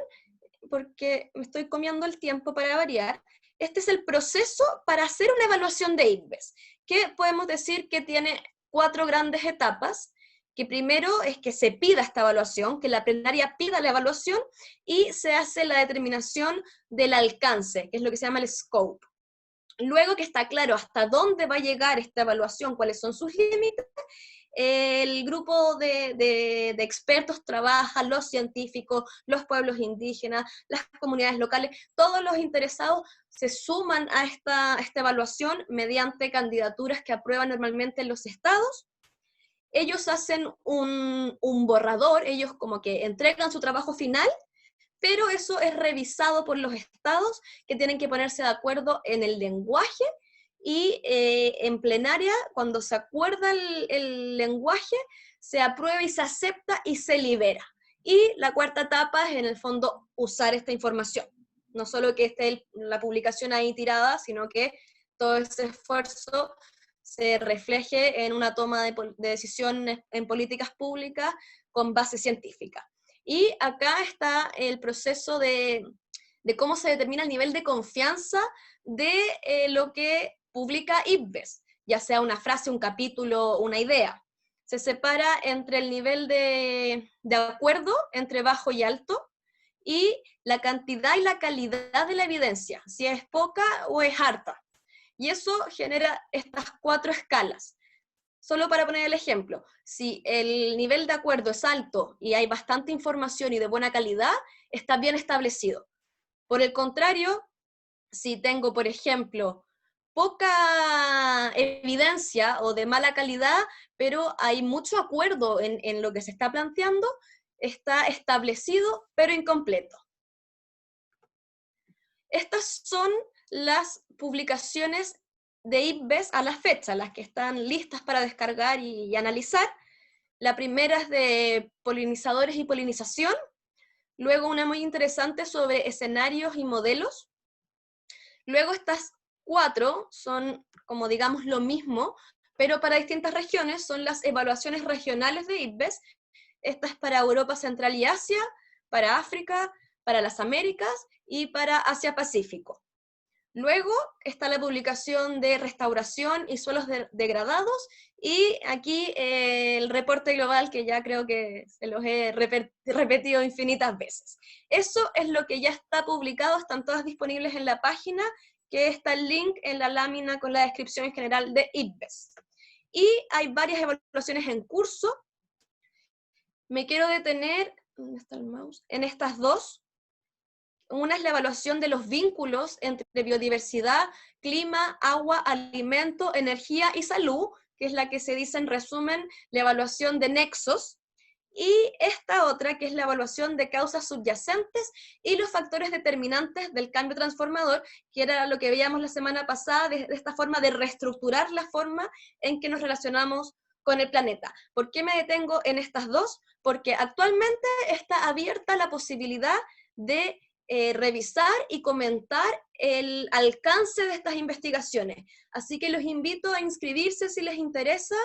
porque me estoy comiendo el tiempo para variar, este es el proceso para hacer una evaluación de IPBES, que podemos decir que tiene 4 grandes etapas, que primero es que se pida esta evaluación, que la plenaria pida la evaluación, y se hace la determinación del alcance, que es lo que se llama el scope. Luego que está claro hasta dónde va a llegar esta evaluación, cuáles son sus límites, el grupo de expertos trabaja, los científicos, los pueblos indígenas, las comunidades locales, todos los interesados se suman a esta evaluación mediante candidaturas que aprueban normalmente los estados. Ellos hacen un borrador, ellos como que entregan su trabajo final, pero eso es revisado por los estados, que tienen que ponerse de acuerdo en el lenguaje, y en plenaria, cuando se acuerda el lenguaje, se aprueba y se acepta y se libera. Y la cuarta etapa es, en el fondo, usar esta información. No solo que esté la publicación ahí tirada, sino que todo ese esfuerzo se refleje en una toma de decisiones en políticas públicas con base científica. Y acá está el proceso de cómo se determina el nivel de confianza de lo que publica IPBES, ya sea una frase, un capítulo, una idea. Se separa entre el nivel de acuerdo, entre bajo y alto, y la cantidad y la calidad de la evidencia, si es poca o es harta. Y eso genera estas 4 escalas. Solo para poner el ejemplo, si el nivel de acuerdo es alto y hay bastante información y de buena calidad, está bien establecido. Por el contrario, si tengo, por ejemplo, poca evidencia o de mala calidad, pero hay mucho acuerdo en lo que se está planteando, está establecido pero incompleto. Estas son las publicaciones de IPBES a la fecha, las que están listas para descargar y analizar. La primera es de polinizadores y polinización, luego una muy interesante sobre escenarios y modelos. Luego estas 4 son, como digamos, lo mismo, pero para distintas regiones, son las evaluaciones regionales de IPBES. Esta es para Europa Central y Asia, para África, para las Américas y para Asia-Pacífico. Luego está la publicación de restauración y suelos degradados, y aquí el reporte global, que ya creo que se los he repetido infinitas veces. Eso es lo que ya está publicado, están todas disponibles en la página, que está el link en la lámina con la descripción general de IPBES. Y hay varias evaluaciones en curso. Me quiero detener, ¿dónde está el mouse? En estas dos. Una es la evaluación de los vínculos entre biodiversidad, clima, agua, alimento, energía y salud, que es la que se dice en resumen la evaluación de nexos, y esta otra, que es la evaluación de causas subyacentes y los factores determinantes del cambio transformador, que era lo que veíamos la semana pasada, de esta forma de reestructurar la forma en que nos relacionamos con el planeta. ¿Por qué me detengo en estas dos? Porque actualmente está abierta la posibilidad de revisar y comentar el alcance de estas investigaciones. Así que los invito a inscribirse si les interesa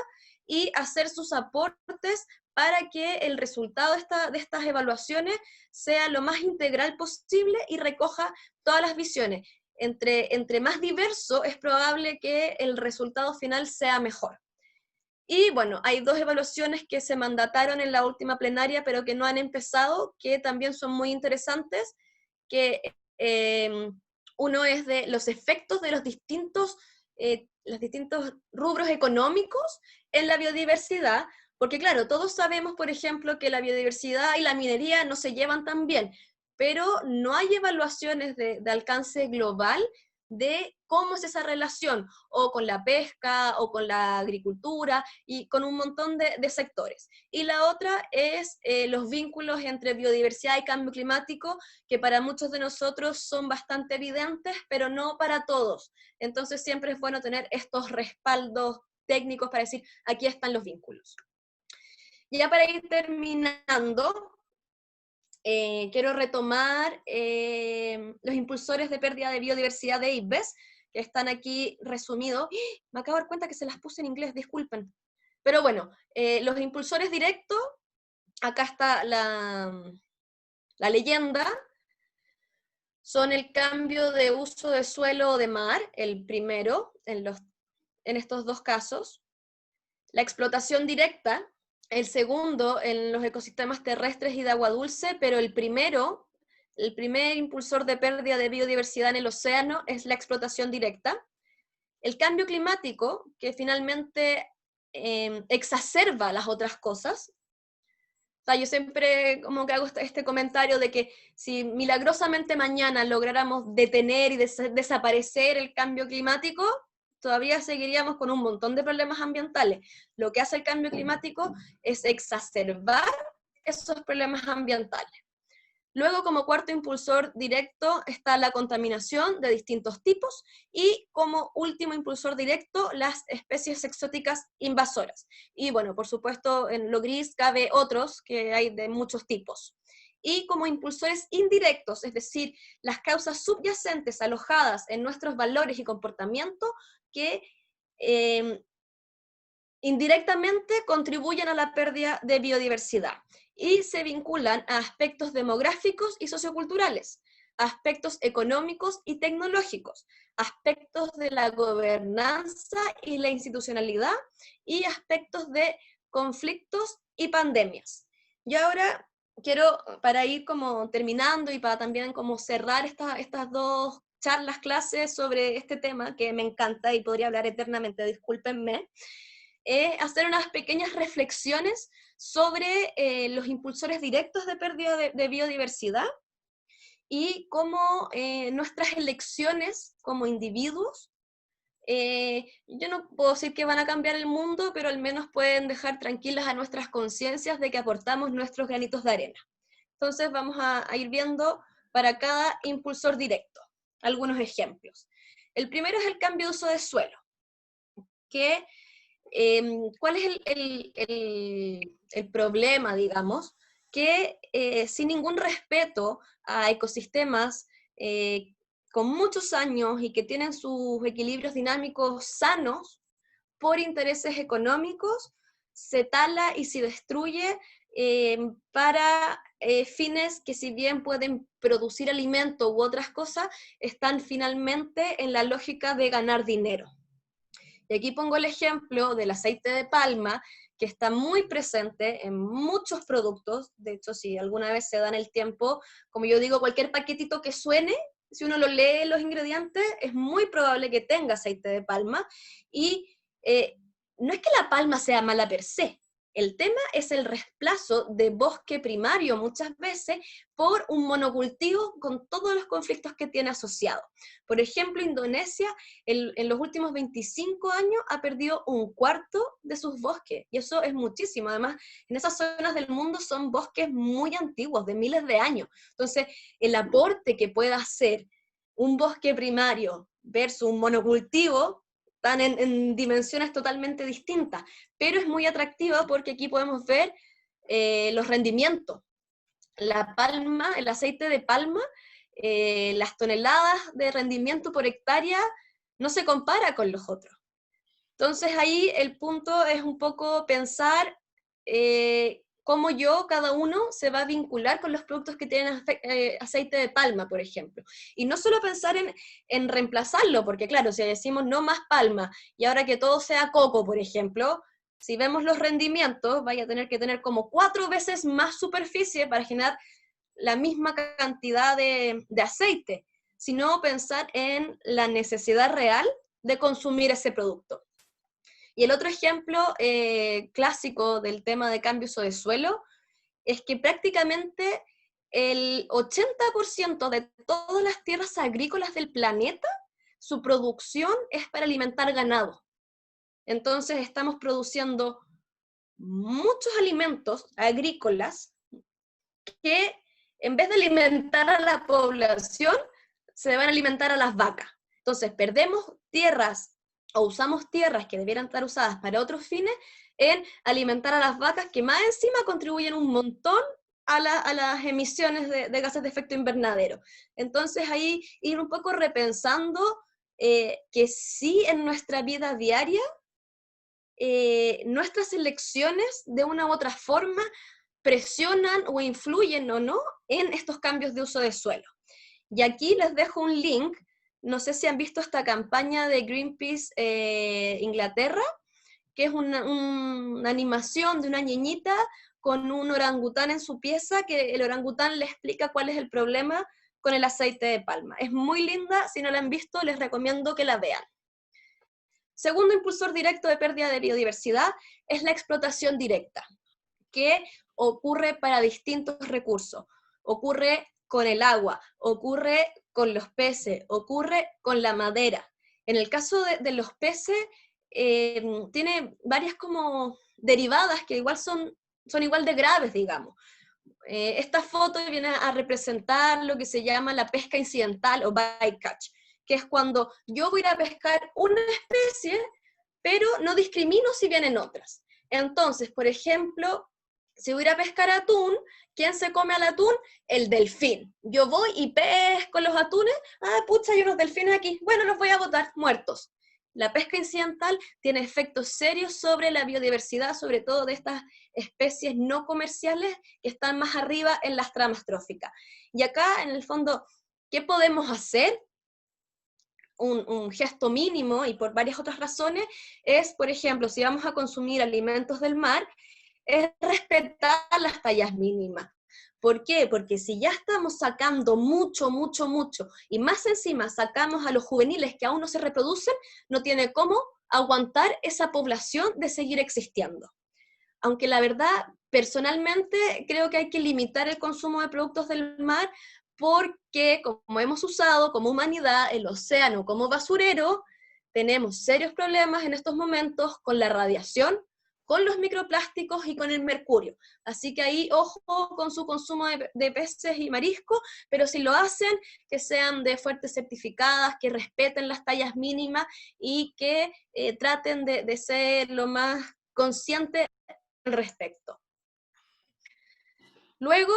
y hacer sus aportes para que el resultado de estas evaluaciones sea lo más integral posible y recoja todas las visiones. Entre más diverso, es probable que el resultado final sea mejor. Y bueno, hay 2 evaluaciones que se mandataron en la última plenaria, pero que no han empezado, que también son muy interesantes, que uno es de los efectos de los distintos rubros económicos en la biodiversidad, porque claro, todos sabemos, por ejemplo, que la biodiversidad y la minería no se llevan tan bien, pero no hay evaluaciones de alcance global de cómo es esa relación, o con la pesca, o con la agricultura, y con un montón de sectores. Y la otra es los vínculos entre biodiversidad y cambio climático, que para muchos de nosotros son bastante evidentes, pero no para todos. Entonces siempre es bueno tener estos respaldos técnicos para decir, aquí están los vínculos. Ya para ir terminando, quiero retomar los impulsores de pérdida de biodiversidad de IPBES, que están aquí resumidos. Me acabo de dar cuenta que se las puse en inglés, disculpen. Pero bueno, los impulsores directos, acá está la leyenda, son el cambio de uso de suelo o de mar, el primero, en estos 2 casos. La explotación directa, el segundo en los ecosistemas terrestres y de agua dulce, pero el primer impulsor de pérdida de biodiversidad en el océano es la explotación directa. El cambio climático, que finalmente exacerba las otras cosas. O sea, yo siempre como que hago este comentario de que si milagrosamente mañana lográramos detener y desaparecer el cambio climático, todavía seguiríamos con un montón de problemas ambientales. Lo que hace el cambio climático es exacerbar esos problemas ambientales. Luego, como cuarto impulsor directo, está la contaminación de distintos tipos, y como último impulsor directo, las especies exóticas invasoras. Y bueno, por supuesto, en lo gris cabe otros, que hay de muchos tipos. Y como impulsores indirectos, es decir, las causas subyacentes alojadas en nuestros valores y comportamientos que indirectamente contribuyen a la pérdida de biodiversidad y se vinculan a aspectos demográficos y socioculturales, aspectos económicos y tecnológicos, aspectos de la gobernanza y la institucionalidad, y aspectos de conflictos y pandemias. Y ahora quiero, para ir como terminando y para también como cerrar estas 2 charlas, clases sobre este tema que me encanta y podría hablar eternamente, discúlpenme, hacer unas pequeñas reflexiones sobre los impulsores directos de pérdida de biodiversidad, y cómo nuestras elecciones como individuos, yo no puedo decir que van a cambiar el mundo, pero al menos pueden dejar tranquilas a nuestras conciencias de que aportamos nuestros granitos de arena. Entonces vamos a ir viendo para cada impulsor directo algunos ejemplos. El primero es el cambio de uso de suelo, que ¿cuál es el problema, digamos? Que sin ningún respeto a ecosistemas con muchos años y que tienen sus equilibrios dinámicos sanos, por intereses económicos, se tala y se destruye para fines que, si bien pueden producir alimento u otras cosas, están finalmente en la lógica de ganar dinero. Y aquí pongo el ejemplo del aceite de palma, que está muy presente en muchos productos. De hecho, si alguna vez se dan el tiempo, como yo digo, cualquier paquetito que suene, si uno lo lee los ingredientes, es muy probable que tenga aceite de palma. Y no es que la palma sea mala per se, el tema es el reemplazo de bosque primario muchas veces por un monocultivo con todos los conflictos que tiene asociado. Por ejemplo, Indonesia en los últimos 25 años ha perdido un cuarto de sus bosques, y eso es muchísimo. Además, en esas zonas del mundo son bosques muy antiguos, de miles de años. Entonces, el aporte que pueda hacer un bosque primario versus un monocultivo están en dimensiones totalmente distintas, pero es muy atractiva porque aquí podemos ver los rendimientos. La palma, el aceite de palma, las toneladas de rendimiento por hectárea no se compara con los otros. Entonces ahí el punto es un poco pensar cómo cada uno se va a vincular con los productos que tienen aceite de palma, por ejemplo. Y no solo pensar en reemplazarlo, porque claro, si decimos no más palma, y ahora que todo sea coco, por ejemplo, si vemos los rendimientos, vaya a tener que tener como 4 veces más superficie para generar la misma cantidad de aceite, sino pensar en la necesidad real de consumir ese producto. Y el otro ejemplo clásico del tema de cambio de suelo es que prácticamente el 80% de todas las tierras agrícolas del planeta, su producción es para alimentar ganado. Entonces estamos produciendo muchos alimentos agrícolas que, en vez de alimentar a la población, se van a alimentar a las vacas. Entonces perdemos tierras o usamos tierras que debieran estar usadas para otros fines en alimentar a las vacas, que más encima contribuyen un montón a las emisiones de gases de efecto invernadero. Entonces ahí ir un poco repensando que sí, en nuestra vida diaria, nuestras elecciones de una u otra forma presionan o influyen o no en estos cambios de uso de suelo. Y aquí les dejo un link. No sé si han visto esta campaña de Greenpeace Inglaterra, que es una animación de una niñita con un orangután en su pieza, que el orangután le explica cuál es el problema con el aceite de palma. Es muy linda, si no la han visto, les recomiendo que la vean. Segundo impulsor directo de pérdida de biodiversidad es la explotación directa, que ocurre para distintos recursos. Ocurre con el agua, ocurre con los peces, ocurre con la madera. En el caso de los peces, tiene varias como derivadas que igual son igual de graves, digamos. Esta foto viene a representar lo que se llama la pesca incidental o bycatch, que es cuando yo voy a pescar una especie, pero no discrimino si vienen otras. Entonces, por ejemplo, si voy a pescar atún, ¿quién se come al atún? El delfín. Yo voy y pesco los atunes, pucha, hay unos delfines aquí, bueno, los voy a botar muertos. La pesca incidental tiene efectos serios sobre la biodiversidad, sobre todo de estas especies no comerciales que están más arriba en las tramas tróficas. Y acá, en el fondo, ¿qué podemos hacer? Un gesto mínimo, y por varias otras razones, es, por ejemplo, si vamos a consumir alimentos del mar, es respetar las tallas mínimas. ¿Por qué? Porque si ya estamos sacando mucho, y más encima sacamos a los juveniles que aún no se reproducen, no tiene cómo aguantar esa población de seguir existiendo. Aunque la verdad, personalmente, creo que hay que limitar el consumo de productos del mar, porque como hemos usado como humanidad el océano como basurero, tenemos serios problemas en estos momentos con la radiación, con los microplásticos y con el mercurio. Así que ahí, ojo con su consumo de peces y mariscos, pero si lo hacen, que sean de fuentes certificadas, que respeten las tallas mínimas y que traten de ser lo más conscientes al respecto. Luego,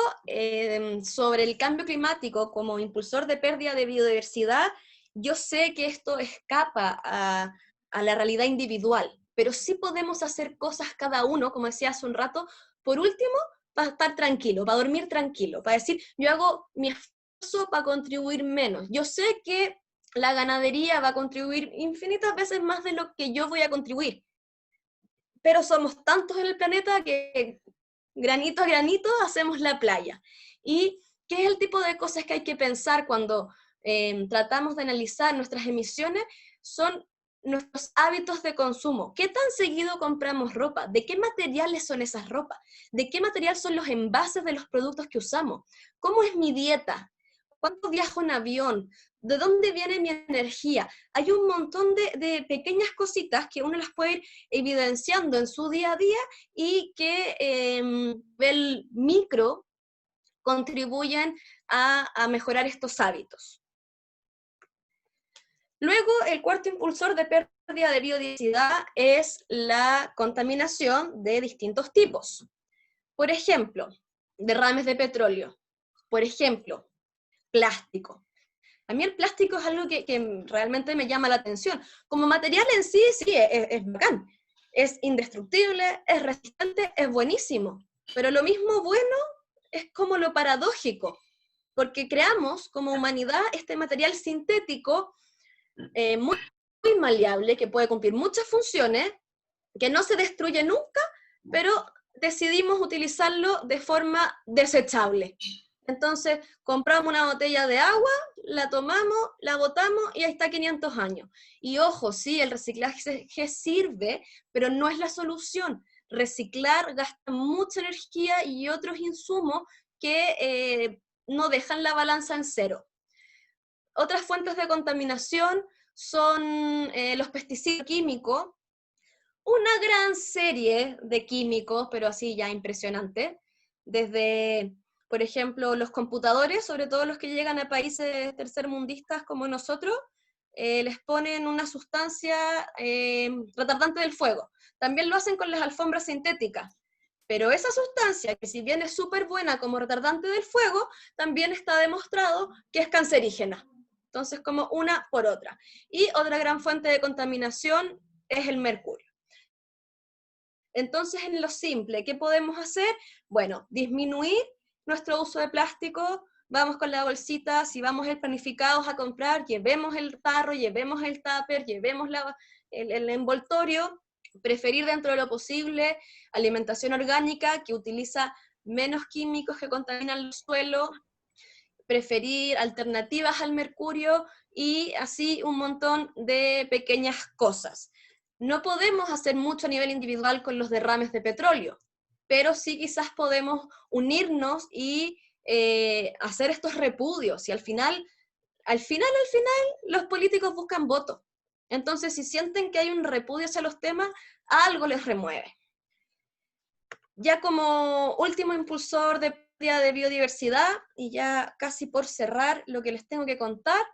sobre el cambio climático como impulsor de pérdida de biodiversidad, yo sé que esto escapa a la realidad individual, pero sí podemos hacer cosas cada uno, como decía hace un rato, por último, para estar tranquilo, para dormir tranquilo, para decir, yo hago mi esfuerzo para contribuir menos. Yo sé que la ganadería va a contribuir infinitas veces más de lo que yo voy a contribuir, pero somos tantos en el planeta que granito a granito hacemos la playa. ¿Y qué es el tipo de cosas que hay que pensar cuando tratamos de analizar nuestras emisiones? Son nuestros hábitos de consumo. ¿Qué tan seguido compramos ropa? ¿De qué materiales son esas ropas? ¿De qué material son los envases de los productos que usamos? ¿Cómo es mi dieta? ¿Cuánto viajo en avión? ¿De dónde viene mi energía? Hay un montón de pequeñas cositas que uno las puede ir evidenciando en su día a día y que el micro contribuyen a mejorar estos hábitos. Luego, el cuarto impulsor de pérdida de biodiversidad es la contaminación de distintos tipos. Por ejemplo, derrames de petróleo. Por ejemplo, plástico. A mí el plástico es algo que realmente me llama la atención. Como material en sí, sí, es bacán. Es indestructible, es resistente, es buenísimo. Pero lo mismo bueno es como lo paradójico, porque creamos como humanidad este material sintético muy, muy maleable, que puede cumplir muchas funciones, que no se destruye nunca, pero decidimos utilizarlo de forma desechable. Entonces, compramos una botella de agua, la tomamos, la botamos y ahí está 500 años. Y ojo, sí, el reciclaje sirve, pero no es la solución. Reciclar gasta mucha energía y otros insumos que no dejan la balanza en cero. Otras fuentes de contaminación son los pesticidas químicos, una gran serie de químicos, pero así ya impresionante, desde, por ejemplo, los computadores, sobre todo los que llegan a países tercermundistas como nosotros, les ponen una sustancia retardante del fuego. También lo hacen con las alfombras sintéticas, pero esa sustancia, que si bien es súper buena como retardante del fuego, también está demostrado que es cancerígena. Entonces, como una por otra. Y otra gran fuente de contaminación es el mercurio. Entonces, en lo simple, ¿qué podemos hacer? Bueno, disminuir nuestro uso de plástico, vamos con la bolsita, si vamos a ir planificados a comprar, llevemos el tarro, llevemos el tupper, llevemos el envoltorio, preferir dentro de lo posible alimentación orgánica que utiliza menos químicos que contaminan el suelo, preferir alternativas al mercurio y así un montón de pequeñas cosas. No podemos hacer mucho a nivel individual con los derrames de petróleo, pero sí quizás podemos unirnos y hacer estos repudios. Y al final, los políticos buscan votos. Entonces, si sienten que hay un repudio hacia los temas, algo les remueve. Ya como último impulsor de pérdida de biodiversidad, y ya casi por cerrar lo que les tengo que contar,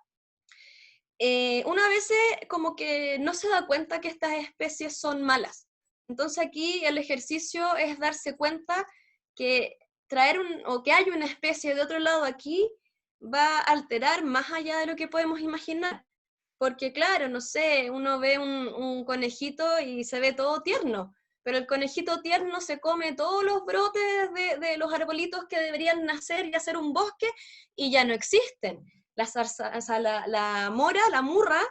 una vez como que no se da cuenta que estas especies son malas. Entonces aquí el ejercicio es darse cuenta que o que hay una especie de otro lado aquí va a alterar más allá de lo que podemos imaginar. Porque claro, no sé, uno ve un conejito y se ve todo tierno, pero el conejito tierno se come todos los brotes de los arbolitos que deberían nacer y hacer un bosque y ya no existen. La mora, la murra,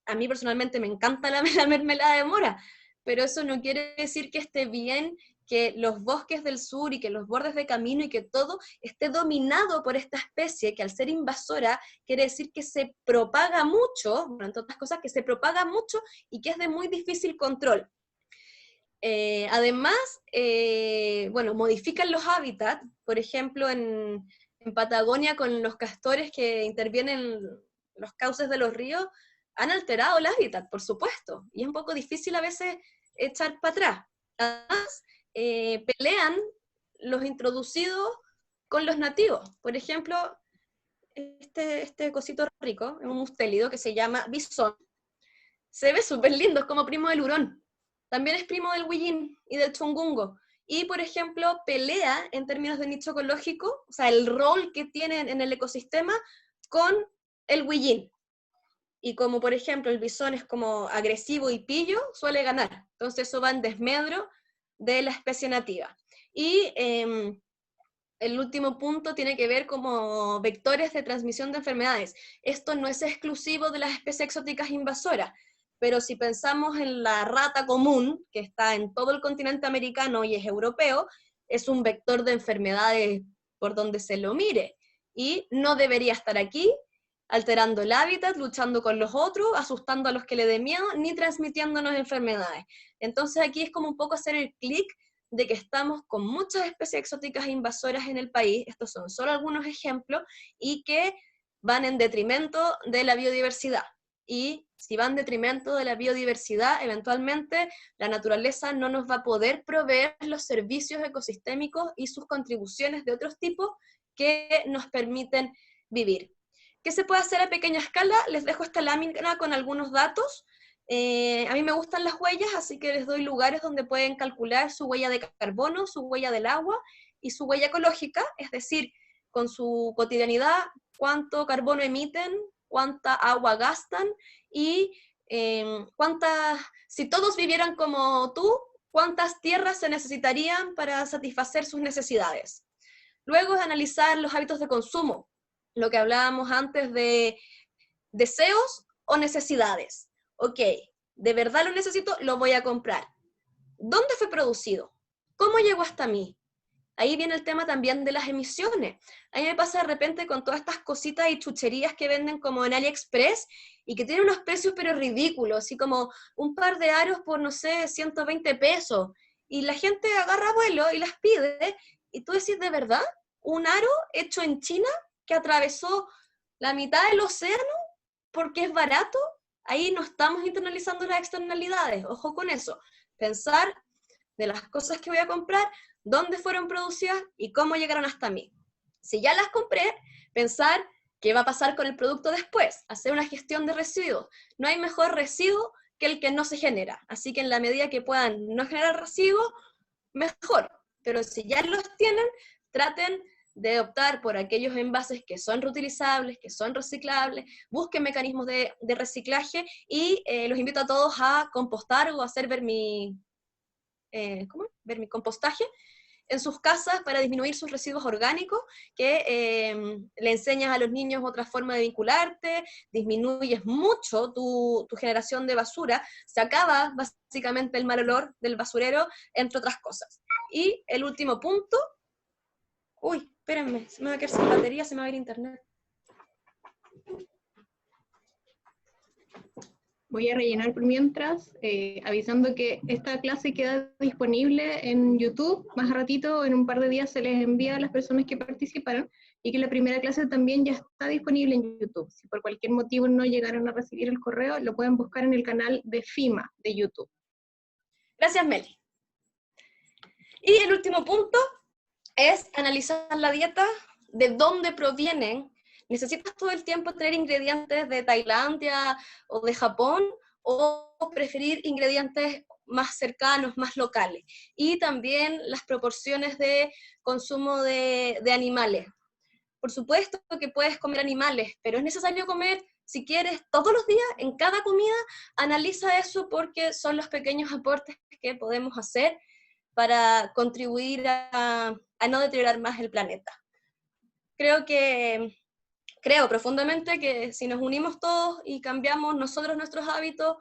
a mí personalmente me encanta la mermelada de mora, pero eso no quiere decir que esté bien que los bosques del sur y que los bordes de camino y que todo esté dominado por esta especie que al ser invasora quiere decir que se propaga mucho, bueno, entre otras cosas, que se propaga mucho y que es de muy difícil control. Además, bueno, modifican los hábitats, por ejemplo, en Patagonia con los castores que intervienen en los cauces de los ríos, han alterado el hábitat, por supuesto, y es un poco difícil a veces echar para atrás. Además, pelean los introducidos con los nativos. Por ejemplo, este cosito rico, es un mustélido que se llama bisón. Se ve súper lindo, es como primo del hurón. También es primo del huillín y del chungungo. Y, por ejemplo, pelea en términos de nicho ecológico, o sea, el rol que tienen en el ecosistema con el huillín. Y como, por ejemplo, el bisón es como agresivo y pillo, suele ganar. Entonces eso va en desmedro de la especie nativa. Y el último punto tiene que ver como vectores de transmisión de enfermedades. Esto no es exclusivo de las especies exóticas invasoras, pero si pensamos en la rata común, que está en todo el continente americano y es europeo, es un vector de enfermedades por donde se lo mire, y no debería estar aquí, alterando el hábitat, luchando con los otros, asustando a los que le dé miedo, ni transmitiéndonos enfermedades. Entonces aquí es como un poco hacer el clic de que estamos con muchas especies exóticas e invasoras en el país, estos son solo algunos ejemplos, y que van en detrimento de la biodiversidad. Y si van en detrimento de la biodiversidad, eventualmente la naturaleza no nos va a poder proveer los servicios ecosistémicos y sus contribuciones de otros tipos que nos permiten vivir. ¿Qué se puede hacer a pequeña escala? Les dejo esta lámina con algunos datos. A mí me gustan las huellas, así que les doy lugares donde pueden calcular su huella de carbono, su huella del agua y su huella ecológica, es decir, con su cotidianidad, cuánto carbono emiten, cuánta agua gastan y si todos vivieran como tú, cuántas tierras se necesitarían para satisfacer sus necesidades. Luego es analizar los hábitos de consumo, lo que hablábamos antes de deseos o necesidades. Ok, ¿de verdad lo necesito? Lo voy a comprar. ¿Dónde fue producido? ¿Cómo llegó hasta mí? Ahí viene el tema también de las emisiones. A mí me pasa de repente con todas estas cositas y chucherías que venden como en AliExpress y que tienen unos precios pero ridículos, así como un par de aros por, no sé, 120 pesos. Y la gente agarra vuelo y las pide, y tú decís, ¿de verdad? ¿Un aro hecho en China que atravesó la mitad del océano porque es barato? Ahí no estamos internalizando las externalidades, ojo con eso. Pensar de las cosas que voy a comprar, dónde fueron producidas y cómo llegaron hasta mí. Si ya las compré, pensar qué va a pasar con el producto después, hacer una gestión de residuos. No hay mejor residuo que el que no se genera, así que en la medida que puedan no generar residuos, mejor. Pero si ya los tienen, traten de optar por aquellos envases que son reutilizables, que son reciclables, busquen mecanismos de reciclaje y los invito a todos a compostar o a hacer vermicompostaje en sus casas para disminuir sus residuos orgánicos, que le enseñas a los niños otra forma de vincularte, disminuyes mucho tu generación de basura, se acaba básicamente el mal olor del basurero, entre otras cosas. Y el último punto, uy, espérenme, se me va a quedar sin batería, se me va a ir internet. Voy a rellenar por mientras, avisando que esta clase queda disponible en YouTube. Más a ratito, en un par de días, se les envía a las personas que participaron, y que la primera clase también ya está disponible en YouTube. Si por cualquier motivo no llegaron a recibir el correo, lo pueden buscar en el canal de FIMA de YouTube. Gracias, Meli. Y el último punto es analizar la dieta, de dónde provienen. ¿Necesitas todo el tiempo tener ingredientes de Tailandia o de Japón, o preferir ingredientes más cercanos, más locales? Y también las proporciones de consumo de animales. Por supuesto que puedes comer animales, pero es necesario comer, si quieres, todos los días, en cada comida. Analiza eso, porque son los pequeños aportes que podemos hacer para contribuir a no deteriorar más el planeta. Creo profundamente que si nos unimos todos y cambiamos nosotros nuestros hábitos,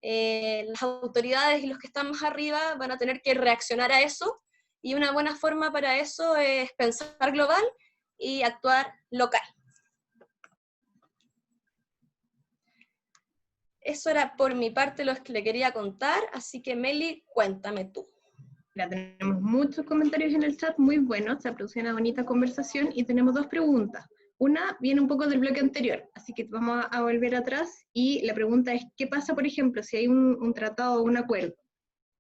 las autoridades y los que están más arriba van a tener que reaccionar a eso, y una buena forma para eso es pensar global y actuar local. Eso era por mi parte lo que le quería contar, así que Meli, cuéntame tú. Ya tenemos muchos comentarios en el chat, muy buenos, se ha producido una bonita conversación y tenemos dos preguntas. Una viene un poco del bloque anterior, así que vamos a volver atrás y la pregunta es, ¿qué pasa, por ejemplo, si hay un tratado o un acuerdo?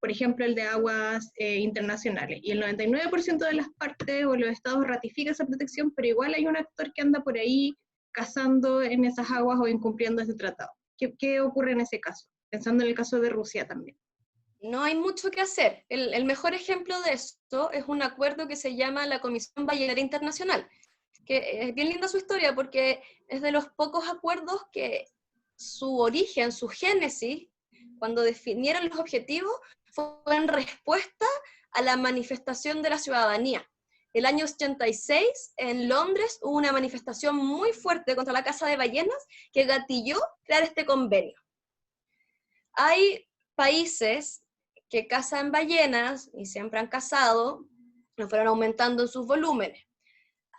Por ejemplo, el de aguas internacionales, y el 99% de las partes o los estados ratifica esa protección, pero igual hay un actor que anda por ahí cazando en esas aguas o incumpliendo ese tratado. ¿Qué ocurre en ese caso? Pensando en el caso de Rusia también. No hay mucho que hacer. El mejor ejemplo de esto es un acuerdo que se llama la Comisión Ballenera Internacional, que es bien linda su historia porque es de los pocos acuerdos que su origen, su génesis, cuando definieron los objetivos, fue en respuesta a la manifestación de la ciudadanía. El año 86, en Londres, hubo una manifestación muy fuerte contra la caza de ballenas que gatilló crear este convenio. Hay países que cazan ballenas y siempre han cazado, no fueron aumentando en sus volúmenes.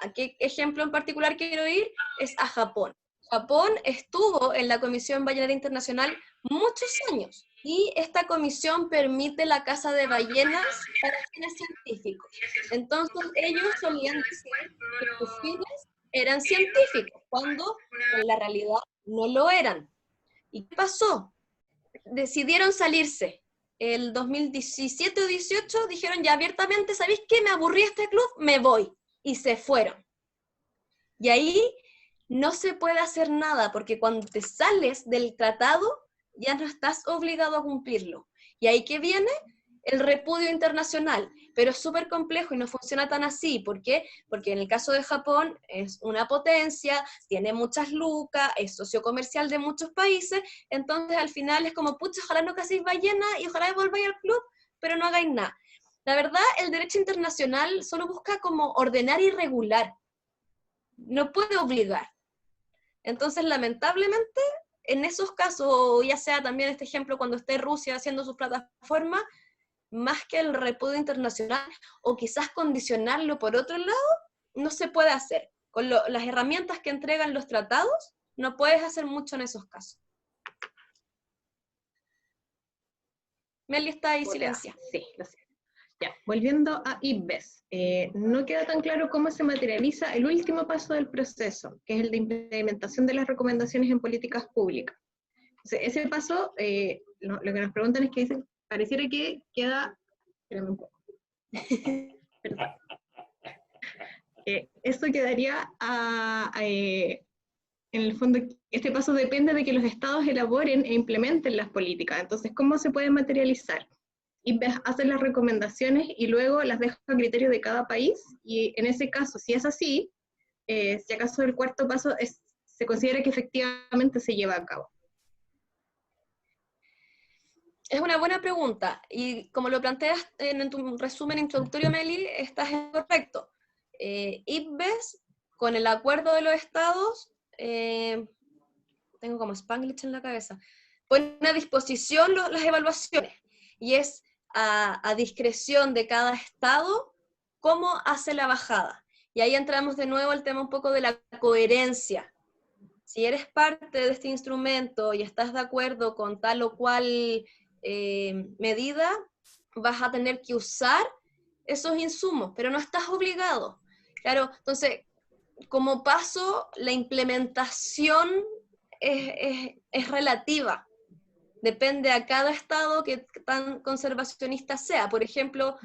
¿A qué ejemplo en particular quiero ir? Es a Japón. Japón estuvo en la Comisión Ballenera Internacional muchos años y esta comisión permite la caza de ballenas para fines científicos. Entonces ellos solían decir que sus fines eran científicos, cuando en la realidad no lo eran. ¿Y qué pasó? Decidieron salirse. El 2017 o 18 dijeron ya abiertamente, ¿sabéis qué? Me aburrí este club, me voy. Y se fueron. Y ahí no se puede hacer nada, porque cuando te sales del tratado, ya no estás obligado a cumplirlo. Y ahí que viene el repudio internacional, pero es súper complejo y no funciona tan así. ¿Por qué? Porque en el caso de Japón es una potencia, tiene muchas lucas, es socio comercial de muchos países, entonces al final es como, pucha, ojalá no caséis ballena y ojalá volváis al club, pero no hagáis nada. La verdad, el derecho internacional solo busca como ordenar y regular, no puede obligar. Entonces, lamentablemente, en esos casos, ya sea también este ejemplo cuando esté Rusia haciendo sus plataformas, más que el repudio internacional, o quizás condicionarlo por otro lado, no se puede hacer. Con las herramientas que entregan los tratados, no puedes hacer mucho en esos casos. Meli está ahí silenciada. Sí, lo sé. Ya, volviendo a IPBES, no queda tan claro cómo se materializa el último paso del proceso, que es el de implementación de las recomendaciones en políticas públicas. Entonces, ese paso, lo que nos preguntan es que dicen, pareciera que queda, espérame un poco, perdón. Esto quedaría en el fondo, este paso depende de que los estados elaboren e implementen las políticas. Entonces, ¿cómo se puede materializar? IPBES hace las recomendaciones y luego las deja a criterio de cada país, y en ese caso, si es así, si acaso el cuarto paso se considera que efectivamente se lleva a cabo. Es una buena pregunta, y como lo planteas en tu resumen introductorio, Meli, estás en correcto. IPBES, con el acuerdo de los estados, tengo como Spanglish en la cabeza, pone a disposición las evaluaciones, y es a discreción de cada estado cómo hace la bajada. Y ahí entramos de nuevo al tema un poco de la coherencia. Si eres parte de este instrumento y estás de acuerdo con tal o cual medida, vas a tener que usar esos insumos, pero no estás obligado. Claro, entonces, como paso, la implementación es relativa. Depende a cada estado que tan conservacionista sea. Por ejemplo,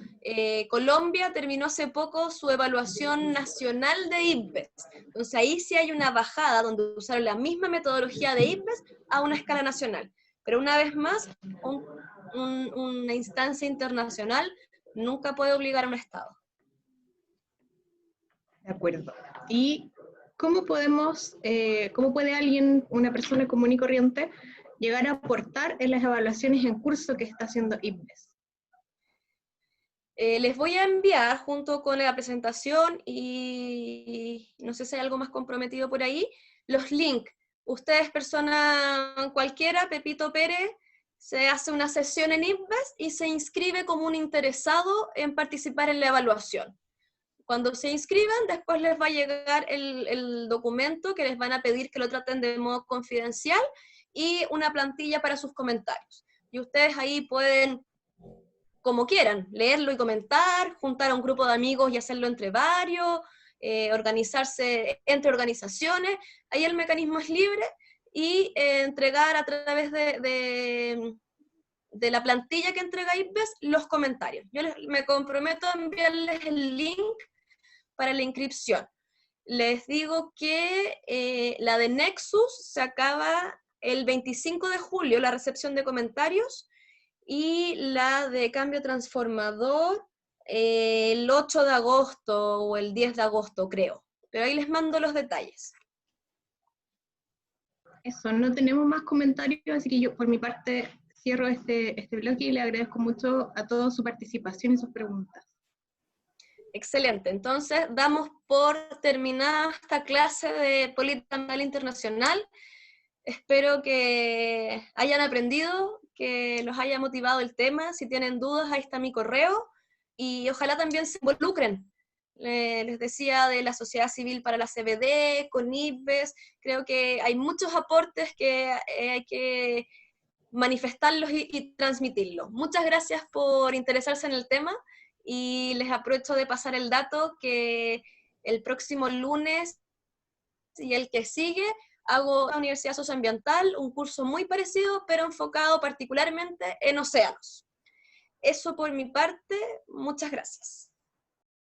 Colombia terminó hace poco su evaluación nacional de IPBES. Entonces ahí sí hay una bajada donde usaron la misma metodología de IPBES a una escala nacional. Pero una vez más, una instancia internacional nunca puede obligar a un estado. De acuerdo. ¿Y cómo puede alguien, una persona común y corriente, llegar a aportar en las evaluaciones en curso que está haciendo IPBES? Les voy a enviar junto con la presentación y no sé si hay algo más comprometido por ahí, los links. Ustedes, persona cualquiera, Pepito Pérez, se hace una sesión en IPBES y se inscribe como un interesado en participar en la evaluación. Cuando se inscriban, después les va a llegar el documento que les van a pedir que lo traten de modo confidencial y una plantilla para sus comentarios. Y ustedes ahí pueden como quieran, leerlo y comentar, juntar a un grupo de amigos y hacerlo entre varios, organizarse entre organizaciones, ahí el mecanismo es libre, y entregar a través de la plantilla que entrega IPBES los comentarios. Yo me comprometo a enviarles el link para la inscripción. Les digo que la de Nexus se acaba el 25 de julio, la recepción de comentarios, y la de Cambio Transformador el 8 de agosto o el 10 de agosto, creo. Pero ahí les mando los detalles. Eso, no tenemos más comentarios, así que yo por mi parte cierro este bloque y le agradezco mucho a todos su participación y sus preguntas. Excelente, entonces damos por terminada esta clase de política ambiental internacional. Espero que hayan aprendido, que los haya motivado el tema. Si tienen dudas, ahí está mi correo, y ojalá también se involucren. Les decía de la sociedad civil para la CBD, con IPBES, creo que hay muchos aportes que hay que manifestarlos y transmitirlos. Muchas gracias por interesarse en el tema, y les aprovecho de pasar el dato que el próximo lunes y el que sigue hago en la Universidad Socioambiental un curso muy parecido, pero enfocado particularmente en océanos. Eso por mi parte, muchas gracias.